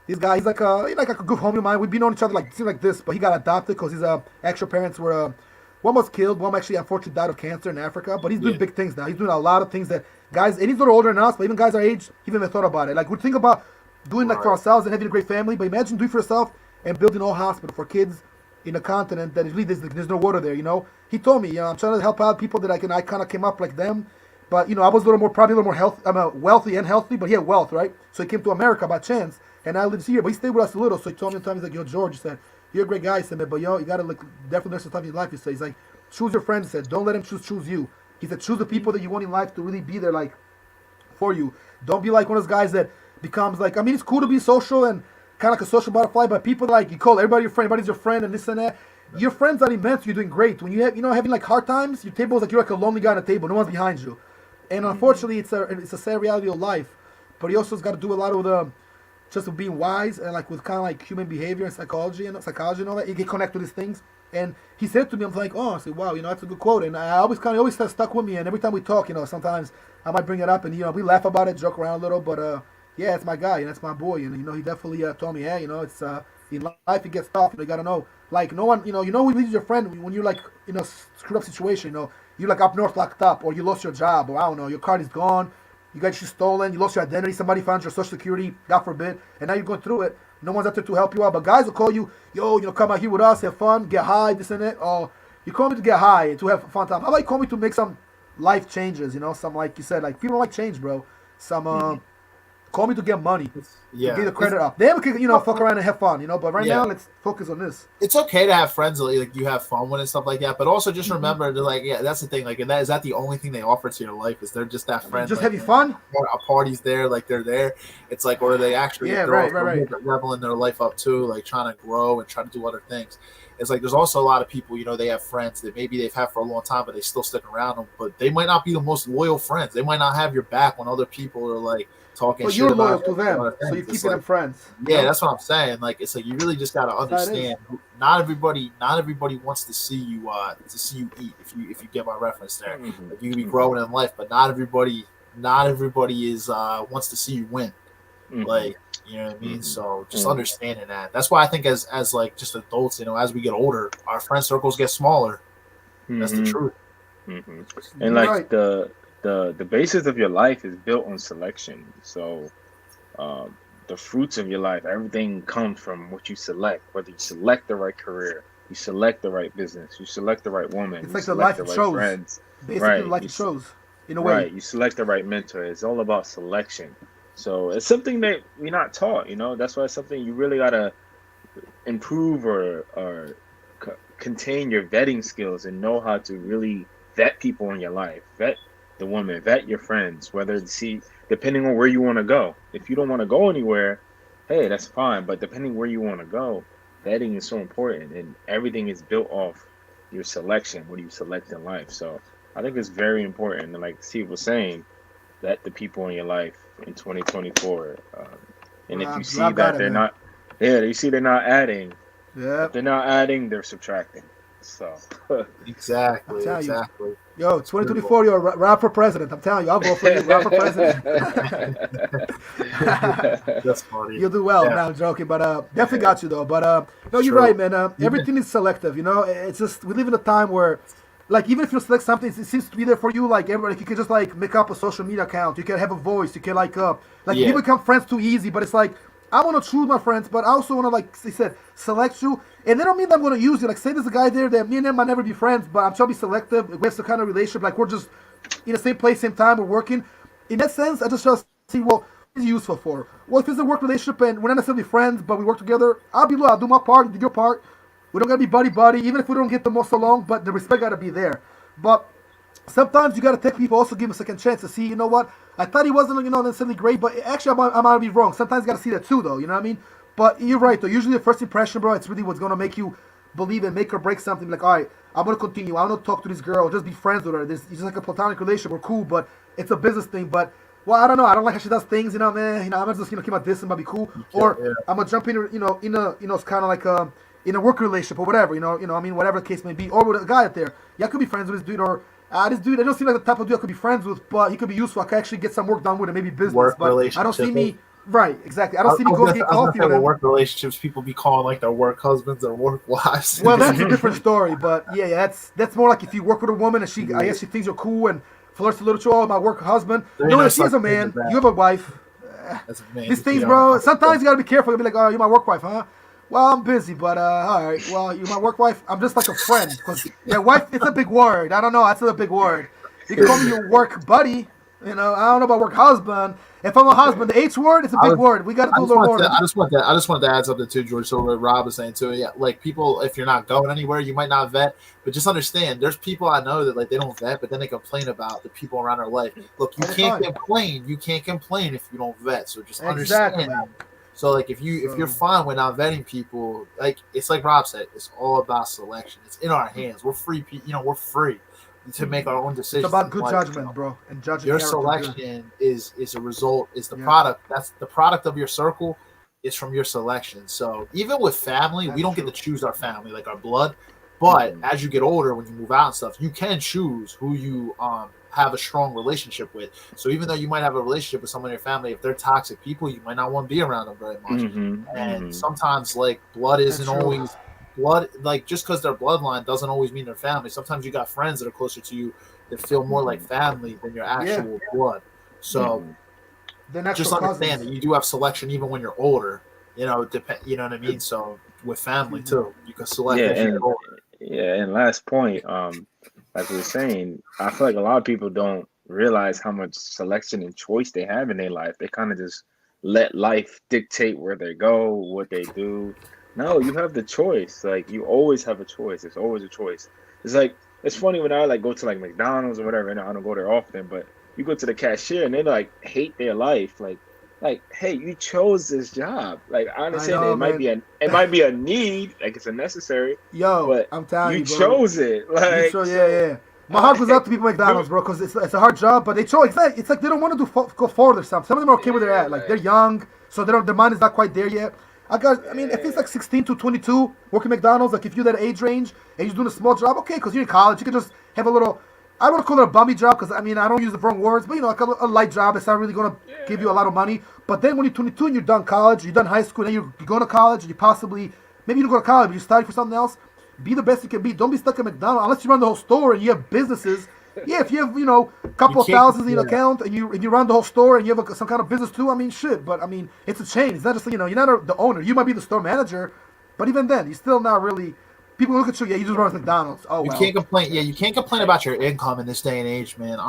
This guy, he's like a good homie of mine. We've been known each other like this, but he got adopted because his actual parents were one was killed, one actually unfortunately died of cancer in Africa. But he's doing big things now. He's doing a lot of things that guys, and he's a little older than us, but even guys our age, even they thought about it. Like we think about doing like for ourselves and having a great family, but imagine doing for yourself and building a whole hospital for kids in a continent that really there's no water there. You know, he told me, I'm trying to help out people that I kind of came up like them. But I was probably a little more healthy. I'm wealthy and healthy, but he had wealth, right? So he came to America by chance. And I lived here, but he stayed with us a little. So he told me one time, he's like, yo, George, he said, you're a great guy. He said, but you got to definitely there's some time in your life. He said, he's like, choose your friends. He said, don't let him choose you. He said, choose the people that you want in life to really be there, like, for you. Don't be like one of those guys that becomes like, I mean, it's cool to be social and kind of like a social butterfly, but people like, you call everybody your friend, everybody's your friend and this and that. Your friends are immense. You're doing great. When you have, having like hard times, your table is like you're like a lonely guy on a table. No one's behind you. And unfortunately, it's a sad reality of life. But he also has got to do a lot with just with being wise and like with kind of like human behavior and psychology and all that. You can connect with these things. And he said to me, I'm like, I said, wow, that's a good quote. And I always stuck with me. And every time we talk, sometimes I might bring it up and we laugh about it, joke around a little. But it's my guy and that's my boy. And he definitely told me, hey, it's in life it gets tough. You gotta know, like no one, when you lose your friend when you're like in a screwed up situation. You're like up north locked up, or you lost your job, or I don't know, your card is gone. You got you stolen, you lost your identity, somebody found your social security, God forbid, and now you're going through it. No one's out there to help you out, but guys will call you, come out here with us, have fun, get high, this and that. Or you call me to get high, to have a fun time. How about you call me to make some life changes, some, like you said, like people like change, bro. Some, call me to get money, to get the credit up. Then we can, fuck around and have fun, but right now, let's focus on this. It's okay to have friends like you have fun with and stuff like that, but also just remember to that's the thing, like, and is that the only thing they offer to your life? Is they're just that friend? Just having fun? A party's there, like they're there. It's like, or are they actually leveling their life up too, like trying to grow and trying to do other things? It's like there's also a lot of people, they have friends that maybe they've had for a long time, but they still stick around them, but they might not be the most loyal friends. They might not have your back when other people are like talking shit about. But you're loyal to them, so you keep them friends. Yeah, that's what I'm saying. Like, it's like you really just gotta understand. Not everybody wants to see you eat. If you get my reference there, like you can be growing in life, but not everybody is wants to see you win. Like You know what I mean? So just understanding that. That's why I think as like just adults, you know, as we get older, our friend circles get smaller. That's the truth. And You're like right. the basis of your life is built on selection. So the fruits of your life, everything comes from what you select. Whether you select the right career, you select the right business, you select the right woman, It's you like the select life the it right shows. friends, Basically, the right? life it shows, in a way. Right. You select the right mentor. It's all about selection. So it's something that we're not taught. You know, that's why it's something you really gotta improve or contain your vetting skills and know how to really vet people in your life, vet the woman, vet your friends, whether see depending on where you want to go. If you don't want to go anywhere, hey, that's fine. But depending where you want to go, vetting is so important, and everything is built off your selection. What do you select in life? So I think it's very important. And like Steve was saying, vet the people in your life in 2024. And if you I see got that it, they're man. not, yeah, you see they're not adding. Yeah, If they're not adding, they're subtracting. So, I'm Exactly, telling you. exactly. Yo, It's pivotal. 2024, you're a run for president. I'm telling you, I'll vote for you. Run for president. That's funny. You'll do well. Yeah. Now I'm joking, but definitely got you though. But no, It's you're right, true. man. Even Everything is selective. You know, it's just we live in a time where, like, even if you select something, it seems to be there for you. Like everybody, you can just like make up a social media account. You can have a voice. You can like yeah, people become friends too easy. But it's like I want to choose my friends, but I also want to, like they said, select you. And they don't mean that I'm going to use you. Like, say there's a guy there that me and him might never be friends, but I'm trying to be selective. We have some kind of relationship. Like, we're just in the same place, same time, we're working. In that sense, I just see, well, what is it useful for? Well, if it's a work relationship and we're not necessarily friends, but we work together, I'll be loyal. I'll do my part, you do your part. We don't got to be buddy-buddy, even if we don't get the most along, but the respect got to be there. But sometimes you got to take people, also give him a second chance to see, you know what? I thought he wasn't, necessarily great, but actually I might be wrong. Sometimes you got to see that too, though, you know what I mean? But you're right, though. Usually the first impression, bro, it's really what's going to make you believe and make or break something. Like, all right, I'm going to continue. I want to talk to this girl, just be friends with her. It's just like a platonic relationship. We're cool, but it's a business thing. But, well, I don't know. I don't like how she does things, man. I'm just, keep my distance, might be cool. Or yeah. I'm going to jump in, it's kind of like, in a work relationship or whatever, whatever the case may be. Or with a guy out there. Yeah, I could be friends with this dude, or this dude, I don't seem like the type of dude I could be friends with, but he could be useful. I could actually get some work done with it, maybe business. Work But I don't see relationship. me, right, exactly. I don't see me going to get I was coffee gonna with say, with him. work relationships, people be calling like their work husbands or work wives. Well, that's a different story, but yeah, that's more like if you work with a woman and I guess she thinks you're cool and flirts a little too. Oh, my work husband. There ain't No, no if she is a such thing man, as that. you have a wife. As a man, These you things, know, bro. Sometimes you gotta be careful. You'll be like, oh, you're my work wife, huh? Well, I'm busy, but all right. Well, you're my work wife. I'm just like a friend, because wife, it's a big word. I don't know. That's a big word. You can call me your work buddy. I don't know about work husband. If I'm a husband, the H word, it's a big word. We got to do a little more. I just wanted to add something too, George. So what Rob was saying too. Yeah, like people, if you're not going anywhere, you might not vet, but just understand, there's people I know that like they don't vet, but then they complain about the people around their life. Look, you can't complain. You can't complain if you don't vet. So just understand. Exactly. So like if you're fine with not vetting people, like it's like Rob said, it's all about selection. It's in our hands. We're free. We're free to make our own decisions. It's about good judgment, bro, and judging. Your selection is a result, is the product. That's the product of your circle, is from your selection. So even with family, we don't get to choose our family, like our blood. But as you get older, when you move out and stuff, you can choose who you have a strong relationship with. So even though you might have a relationship with someone in your family, if they're toxic people, you might not want to be around them very much. And sometimes like blood isn't always blood, like just because their bloodline doesn't always mean their family. Sometimes you got friends that are closer to you that feel more like family than your actual blood. So just understand that you do have selection even when you're older. You know what I mean? So with family too, you can select as you get older. Yeah, and last point, like we were saying, I feel like a lot of people don't realize how much selection and choice they have in their life. They kind of just let life dictate where they go, what they do. No, you have the choice. Like you always have a choice. It's always a choice. It's like it's funny when I like go to like McDonald's or whatever, and I don't go there often, but you go to the cashier and they like hate their life. Like, hey, you chose this job. Like, I understand it might be a need, like it's a necessary. Yo, but I'm telling you, bro, chose it. Like, yeah. My heart goes out to people at McDonald's, bro, because it's a hard job, but they chose. It's like they don't want to go forward or something. Some of them are okay where they're at. Like they're young, so their mind is not quite there yet. I mean, if it's like 16 to 22 working McDonald's, like if you're that age range and you're doing a small job, okay, because you're in college, you can just have a little. I don't want to call it a bummy job because I mean I don't use the wrong words, but like a light job. It's not really going to give you a lot of money. But then when you're 22 and you're done college, you're done high school, and you're going to college, and you possibly maybe you don't go to college, but you study for something else. Be the best you can be. Don't be stuck at McDonald's unless you run the whole store and you have businesses. Yeah, if you have a couple of thousands in your account and you run the whole store and you have some kind of business too, I mean shit. But I mean it's a chain. It's not just you're not the owner. You might be the store manager, but even then you're still not really. People look at you. Yeah, you just run McDonald's. Oh, you can't complain. Yeah, you can't complain about your income in this day and age, man.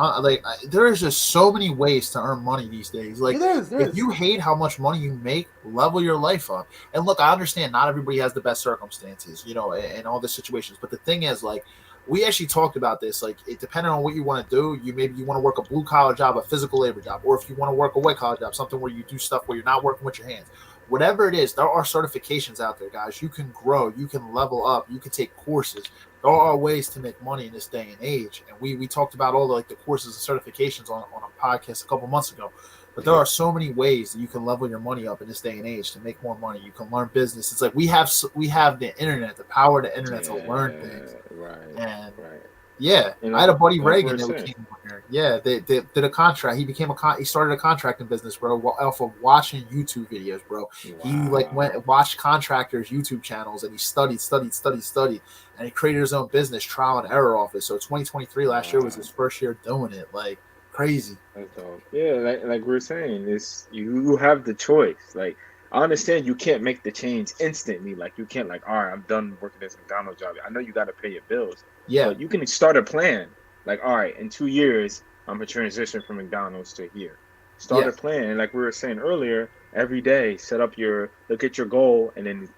There is just so many ways to earn money these days. Like, if you hate how much money you make, level your life up. And look, I understand not everybody has the best circumstances, and all the situations. But the thing is, like, we actually talked about this. Like, it depending on what you want to do, you want to work a blue collar job, a physical labor job, or if you want to work a white collar job, something where you do stuff where you're not working with your hands. Whatever it is, there are certifications out there, guys. You can grow, you can level up, you can take courses. There are ways to make money in this day and age. And we talked about all the courses and certifications on a podcast a couple months ago. But there are so many ways that you can level your money up in this day and age to make more money. You can learn business. It's like we have the internet, the power of the internet to learn things. Right. Yeah, I had a buddy Reagan that came over here. Yeah, they did a contract. He he started a contracting business, bro, off of watching YouTube videos, bro. Wow. He went and watched contractors' YouTube channels and he studied, and he created his own business, trial and error office. So 2023 last year was his first year doing it. Like crazy. That's dope. Yeah, like we were saying, you have the choice. Like I understand you can't make the change instantly. Like you can't all right, I'm done working this McDonald's job. I know you got to pay your bills. Yeah. But you can start a plan. Like, all right, in 2 years, I'm going to transition from McDonald's to here. Start a plan. And like we were saying earlier, every day, look at your goal and then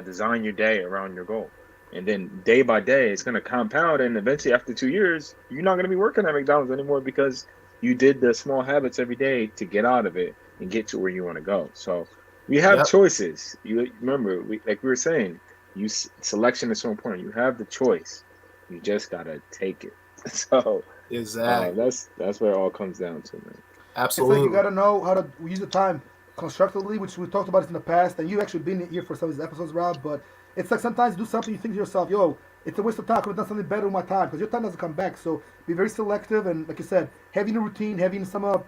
design your day around your goal. And then day by day, it's going to compound. And eventually after 2 years, you're not going to be working at McDonald's anymore because you did the small habits every day to get out of it and get to where you want to go. So we have choices. You remember, like we were saying, selection is so important. You have the choice. You just gotta take it. So exactly, that's where it all comes down to, man. It's Absolutely, like you gotta know how to use the time constructively, which we talked about it in the past, and you actually been here for some of these episodes, Rob. But it's like sometimes you do something, you think to yourself, "Yo, it's a waste of time. I could have done something better with my time," because your time doesn't come back. So be very selective, and like you said, having a routine, having some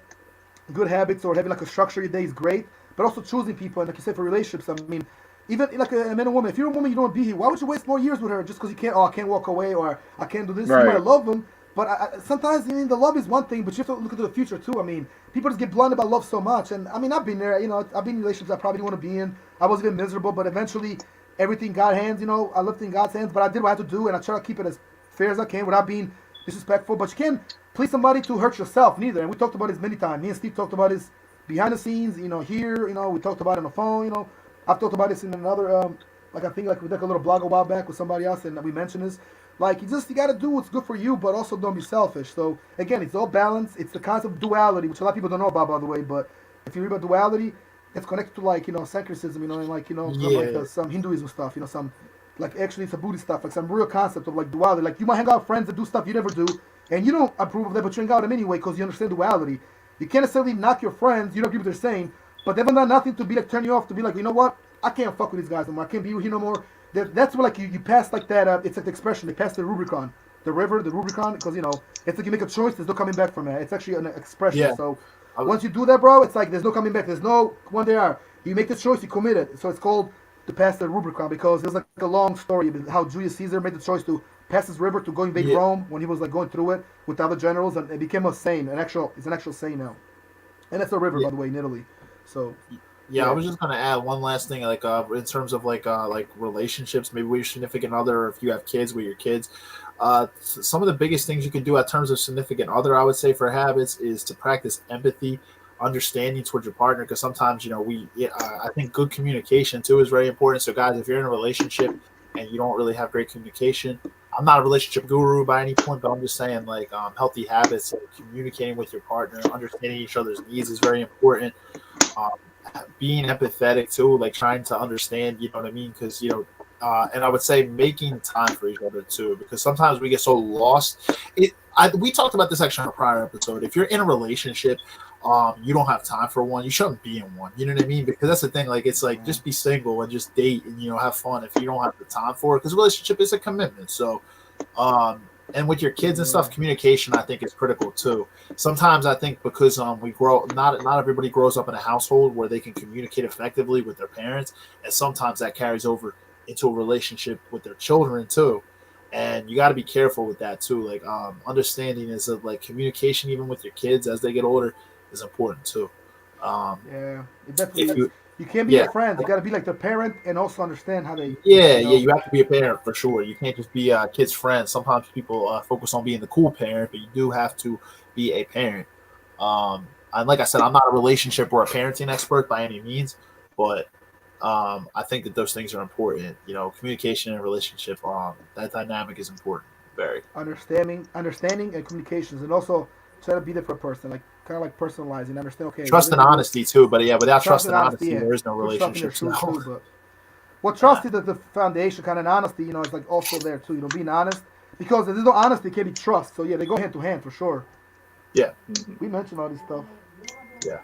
good habits, or having like a structure your day is great. But also choosing people, and like you said, for relationships, I mean. Even like a man and woman, if you're a woman, you don't want to be here. Why would you waste more years with her just because you can't? Oh, I can't walk away, or I can't do this. Right. You might love them, but sometimes the love is one thing, but you have to look into the future too. I mean, people just get blunt about love so much, and I mean, I've been there. I've been in relationships I probably didn't want to be in. I was even miserable, but eventually, everything got hands. I left in God's hands, but I did what I had to do, and I try to keep it as fair as I can without being disrespectful. But you can't please somebody to hurt yourself neither. And we talked about this many times. Me and Steve talked about this behind the scenes. Here. We talked about it on the phone. I've talked about this in another. I think we did a little blog a while back with somebody else, and we mentioned this. Like you got to do what's good for you, but also don't be selfish. So again, it's all balance. It's the concept of duality, which a lot of people don't know about, by the way. But if you read about duality, it's connected to syncretism, and some Hinduism stuff. Some actually it's a Buddhist stuff, like some real concept of duality. Like you might hang out with friends that do stuff you never do, and you don't approve of that, but you hang out with them anyway because you understand duality. You can't necessarily knock your friends. You don't agree with what they're saying, but they've done nothing to be turn you off. To be you know what? I can't fuck with these guys no more. I can't be with you no more. That's where you pass that. It's like the expression. They pass the Rubicon, the Rubicon, because it's like you make a choice. There's no coming back from that. It's actually an expression. Yeah. So once you do that, bro, it's like there's no coming back. There's no one there. You make the choice. You commit it. So it's called to pass the Rubicon because there's a long story about how Julius Caesar made the choice to pass this river to go invade Rome when he was going through it with the other generals, and it became a saying. It's an actual saying now, and it's a river by the way in Italy. So. Yeah, I was just gonna add one last thing, in terms of relationships, maybe with your significant other, or if you have kids with your kids. Some of the biggest things you can do in terms of significant other, I would say, for habits, is to practice empathy, understanding towards your partner, because sometimes I think good communication too is very important. So guys, if you're in a relationship and you don't really have great communication, I'm not a relationship guru by any point, but I'm just saying healthy habits, communicating with your partner, understanding each other's needs is very important. Being empathetic too, trying to understand, you know what I mean? Because, and I would say making time for each other too, because sometimes we get so lost. We talked about this actually on a prior episode. If you're in a relationship, you don't have time for one, you shouldn't be in one. You know what I mean? Because that's the thing. Just be single and just date and, have fun if you don't have the time for it, because a relationship is a commitment. So, And with your kids and stuff, communication I think is critical too. Sometimes I think because we grow not everybody grows up in a household where they can communicate effectively with their parents, and sometimes that carries over into a relationship with their children too. And you got to be careful with that too. Like understanding is that like communication even with your kids as they get older is important too. Um, Yeah, it if definitely is. you You can't be yeah their friends. You got to be like their parent and also understand how they, Yeah, you yeah, know. you have to be a parent for sure. You can't just be a kid's friend. Sometimes people focus on being the cool parent, but you do have to be a parent. And like I said, I'm not a relationship or a parenting expert by any means, but I think that those things are important. You know, communication and relationship, that dynamic is important. Very Understanding, and communications, and also try to be there for a person, like kind of like personalizing. Understand, okay, what trust they and do. honesty too. But yeah, without Trust trust and and honesty, honesty, yeah. there is no Put yourself in their relationships. shoes No. too, but well, Nah. trust is the foundation, kind of, and honesty. You know, it's like also there too. You know, being honest, because if there's no honesty, it can't be trust. So yeah, they go hand to hand for sure. Yeah, We mentioned all this stuff. yeah.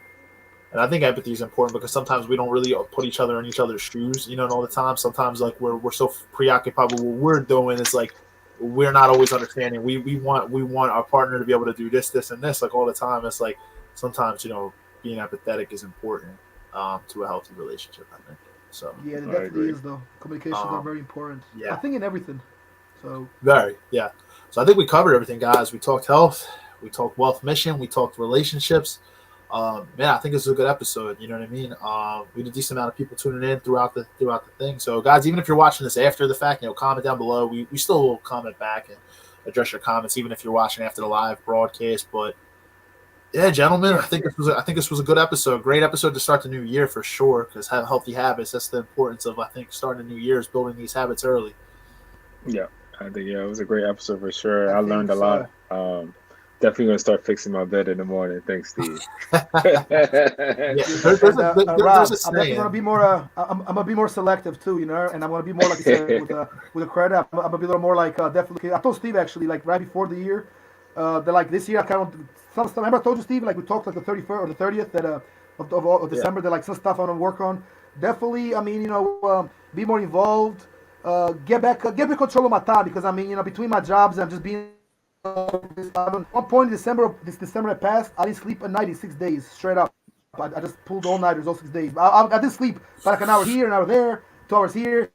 And I think empathy is important because sometimes we don't really put each other in each other's shoes, you know, all the time. Sometimes like we're so preoccupied with what we're doing. It's like we're not always understanding. We want our partner to be able to do this, and this like all the time. It's like sometimes, you know, being empathetic is important to a healthy relationship, I think. So Yeah, it I definitely agree. is though. Communications are um, very important. I yeah, think in everything. So very, yeah. So I think we covered everything, guys. We talked health, we talked wealth mission, we talked relationships. Man, I think this was a good episode. You know what I mean? We had a decent amount of people tuning in throughout the thing. So, guys, even if you're watching this after the fact, you know, comment down below. We still will comment back and address your comments, even if you're watching after the live broadcast. But yeah, gentlemen, yeah, I think this was a good episode. Great episode to start the new year for sure. Because have healthy habits. That's the importance of I think starting the new year is building these habits early. Yeah, I think it was a great episode for sure. I I learned think a lot. so. Definitely gonna start fixing my bed in the morning. Thanks, Steve. Yeah, And there's a Rob, I'm definitely gonna saying. be more. I'm gonna be more selective too, you know. And I'm gonna be more like I said with a credit. I'm gonna be a little more like definitely. I told Steve actually like right before the year, that like this year I kind of some stuff. Remember I told you Steve like we talked like the 31st or the 30th that of Yeah, December that like some stuff I'm gonna work on. Definitely, I mean you know be more involved. Get back control of my time because I mean you know between my jobs I'm just being. One point in this December that passed, I didn't sleep a night in 6 days straight up. I just pulled all nighters all 6 days. I did sleep but like an hour here, an hour there, 2 hours here.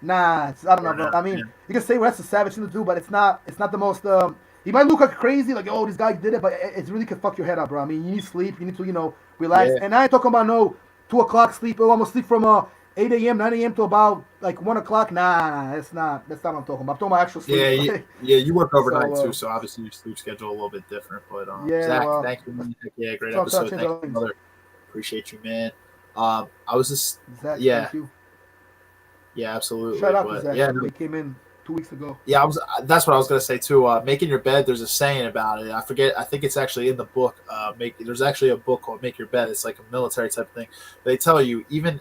Nah, I don't know, fair bro. enough. I mean, Yeah, you can say well, that's a savage thing to do, but it's not. It's not the most. It might look like crazy, like oh, this guy did it, but it really can fuck your head up, bro. I mean, you need sleep. You need to, you know, relax. yeah, And I ain't talking about no 2 o'clock sleep. Oh, I'm gonna sleep from 8 a.m., 9 a.m. to about like 1 o'clock. Nah, that's not. That's not what I'm talking about. I'm talking about actual sleep. yeah, yeah. You work overnight So too, so obviously your sleep schedule a little bit different. But yeah, Zach, well, thank you, man. Yeah, great so I'm trying to episode. change Thank our you, things. brother. Appreciate you, man. I was just, Zach, yeah, thank you. yeah, Shout absolutely. out to But Zach, yeah, by the way. no, He came in 2 weeks ago. yeah, I was. That's what I was gonna say too. Making your bed. There's a saying about it. I forget. I think it's actually in the book. There's actually a book called "Make Your Bed." It's like a military type of thing. They tell you even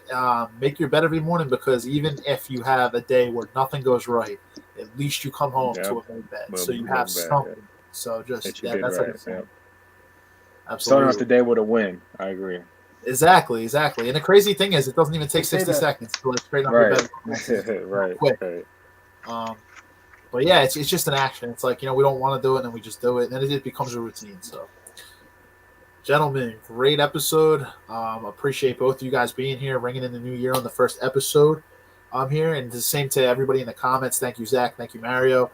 make your bed every morning because even if you have a day where nothing goes right, at least you come home Yep. to a made bed, Well, so you have make bad. Yeah. something. So just That you yeah, did that's like a right. saying. Yep. Starting off the Absolutely. day with a win. I agree. Exactly. And the crazy thing is, it doesn't even They take say 60 that. seconds to like straighten up your Right. bed. It's Right. quick. Right. Um, but yeah, it's just an action. It's like, you know, we don't want to do it and then we just do it. And then it becomes a routine. So, gentlemen, great episode. Appreciate both of you guys being here, ringing in the new year on the first episode. I'm here. And the same to everybody in the comments. Thank you, Zach. Thank you, Mario.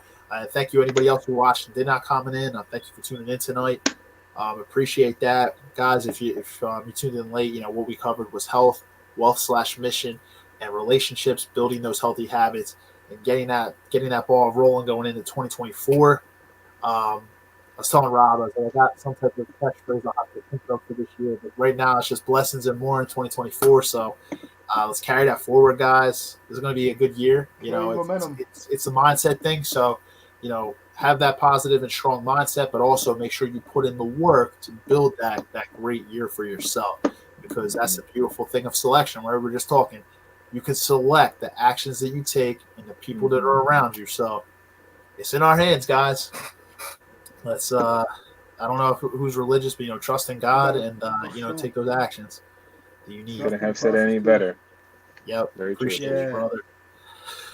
Thank you, anybody else who watched and did not comment in. Thank you for tuning in tonight. Appreciate that, guys. If you tuned in late, you know what we covered was health, wealth slash mission, and relationships. Building those healthy habits and getting that ball rolling going into 2024. I was telling Rob, I got some type of catchphrase I'll have to think of for this year, but right now it's just blessings and more in 2024. So let's carry that forward, guys. This is going to be a good year. You Carry know, momentum. it's a mindset thing. So, you know, have that positive and strong mindset, but also make sure you put in the work to build that great year for yourself. Because that's the beautiful thing of selection, where we're just talking. You can select the actions that you take and the people that are around you. So it's in our hands, guys. Let's I don't know who's religious, but you know, trust in God But and for you know, sure, take those actions that you need. Couldn't trust in the have said process any too. better. Yep. Very true. Appreciate you, Yeah. brother.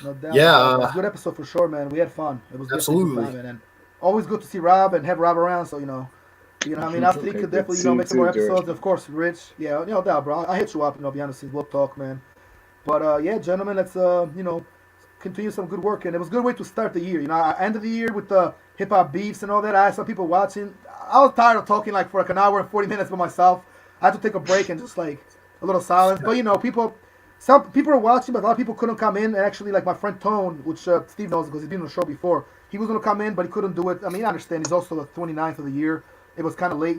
No doubt. Yeah, It was a good episode for sure, man. We had fun. It was definitely a good absolutely. time, man. And always good to see Rob and have Rob around. So I mean, after he Okay, could good to definitely see you make some more too, George. episodes. Of course, Rich. Yeah, no doubt, bro. I hit you up. Be honest, we'll talk, man. But yeah, gentlemen, let's continue some good work. And it was a good way to start the year. I ended the year with the hip hop beefs and all that. I had some people watching. I was tired of talking like for like an hour and 40 minutes by myself. I had to take a break and just like a little silence. But some people are watching, but a lot of people couldn't come in. And actually, like my friend Tone, which Steve knows because he's been on the show before, he was gonna come in, but he couldn't do it. I mean, I understand. He's also the 29th of the year. It was kind of late,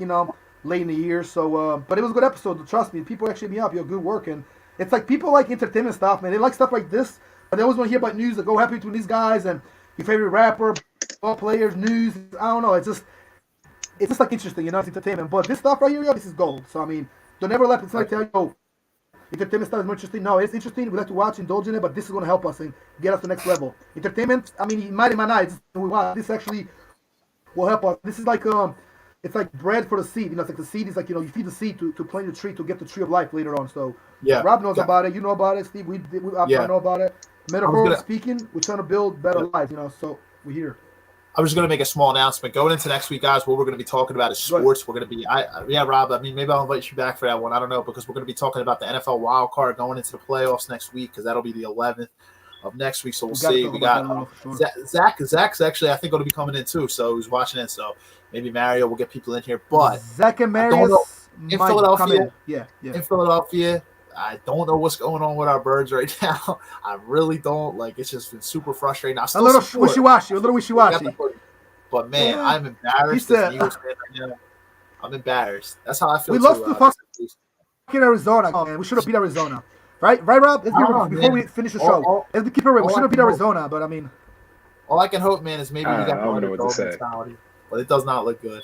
late in the year. So, but it was a good episode. Trust me, people actually me up. You're good work, and it's like people like entertainment stuff, man. They like stuff like this, but they always want to hear about news that go happy between these guys and your favorite rapper, ball players, news. I don't know. It's just like interesting, it's entertainment. But this stuff right here, this is gold. So I mean, don't ever let somebody tell you, oh, entertainment stuff is more interesting. No, it's interesting. We like to watch, indulge in it, but this is going to help us and get us to the next level. Entertainment, I mean, it might not. We watch. This actually will help us. This is like it's like bread for the seed. It's like the seed is like you feed the seed to plant the tree to get the tree of life later on. So Yeah, Rob knows about it. You know about it, Steve. I know about it. Metaphorically speaking, we're trying to build better lives. So we're here. I was going to make a small announcement going into next week, guys. What we're going to be talking about is sports. We're going to be, Rob. I mean, maybe I'll invite you back for that one. I don't know, because we're going to be talking about the NFL wild card going into the playoffs next week, because that'll be the 11th of next week. So we'll see. We got Zach's actually, I think, going to be coming in too. So he's watching it. So maybe Mario will get people in here. But Zach and Marius in Philadelphia, in Philadelphia, I don't know what's going on with our birds right now. I really don't. Like, it's just been super frustrating. A little wishy-washy. But man, I'm embarrassed. As an Eagles fan right now. I'm embarrassed. That's how I feel. We lost to fucking Arizona. Oh, man, we should have beat Arizona. Right, Rob? Before we finish the show. Let's keep it real. We should have beat Arizona, but I mean. All I can hope, man, is maybe we got I don't know what to say. Mentality, but it does not look good.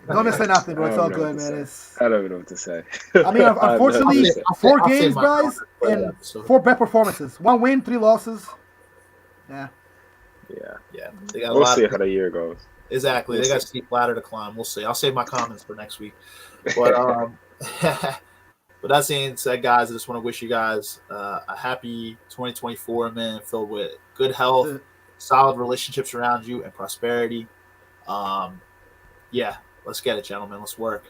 Don't say nothing, bro. It's all good, man. I don't know what to say. I mean, unfortunately, 4 games, guys, and 4 bad performances. 1 win, 3 losses. Yeah. We'll see how the year goes. Exactly. They got a steep ladder to climb. We'll see. I'll save my comments for next week. But but that being said, guys, I just want to wish you guys a happy 2024, man, filled with good health, solid relationships around you, and prosperity. Let's get it, gentlemen. Let's work.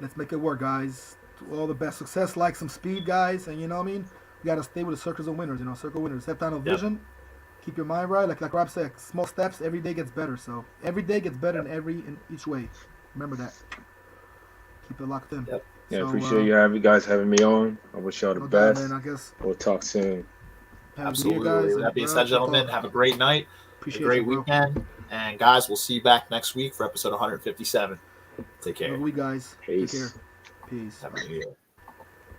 Let's make it work, guys. All the best success, like some speed, guys, and you know what I mean? We got to stay with the circles of winners, circle winners. Have tunnel vision. Keep your mind right. Like Rob said, small steps, every day gets better. So every day gets better in each way. Remember that. Keep it locked in. Yep. Yeah, so, appreciate you guys having me on. I wish y'all the best. Man, I guess. We'll talk soon. Absolutely. That being said, gentlemen, have a great night. Appreciate a great weekend. And guys, we'll see you back next week for episode 157. Take care. Have a week, guys. Peace. Take care. Peace. Have a good year.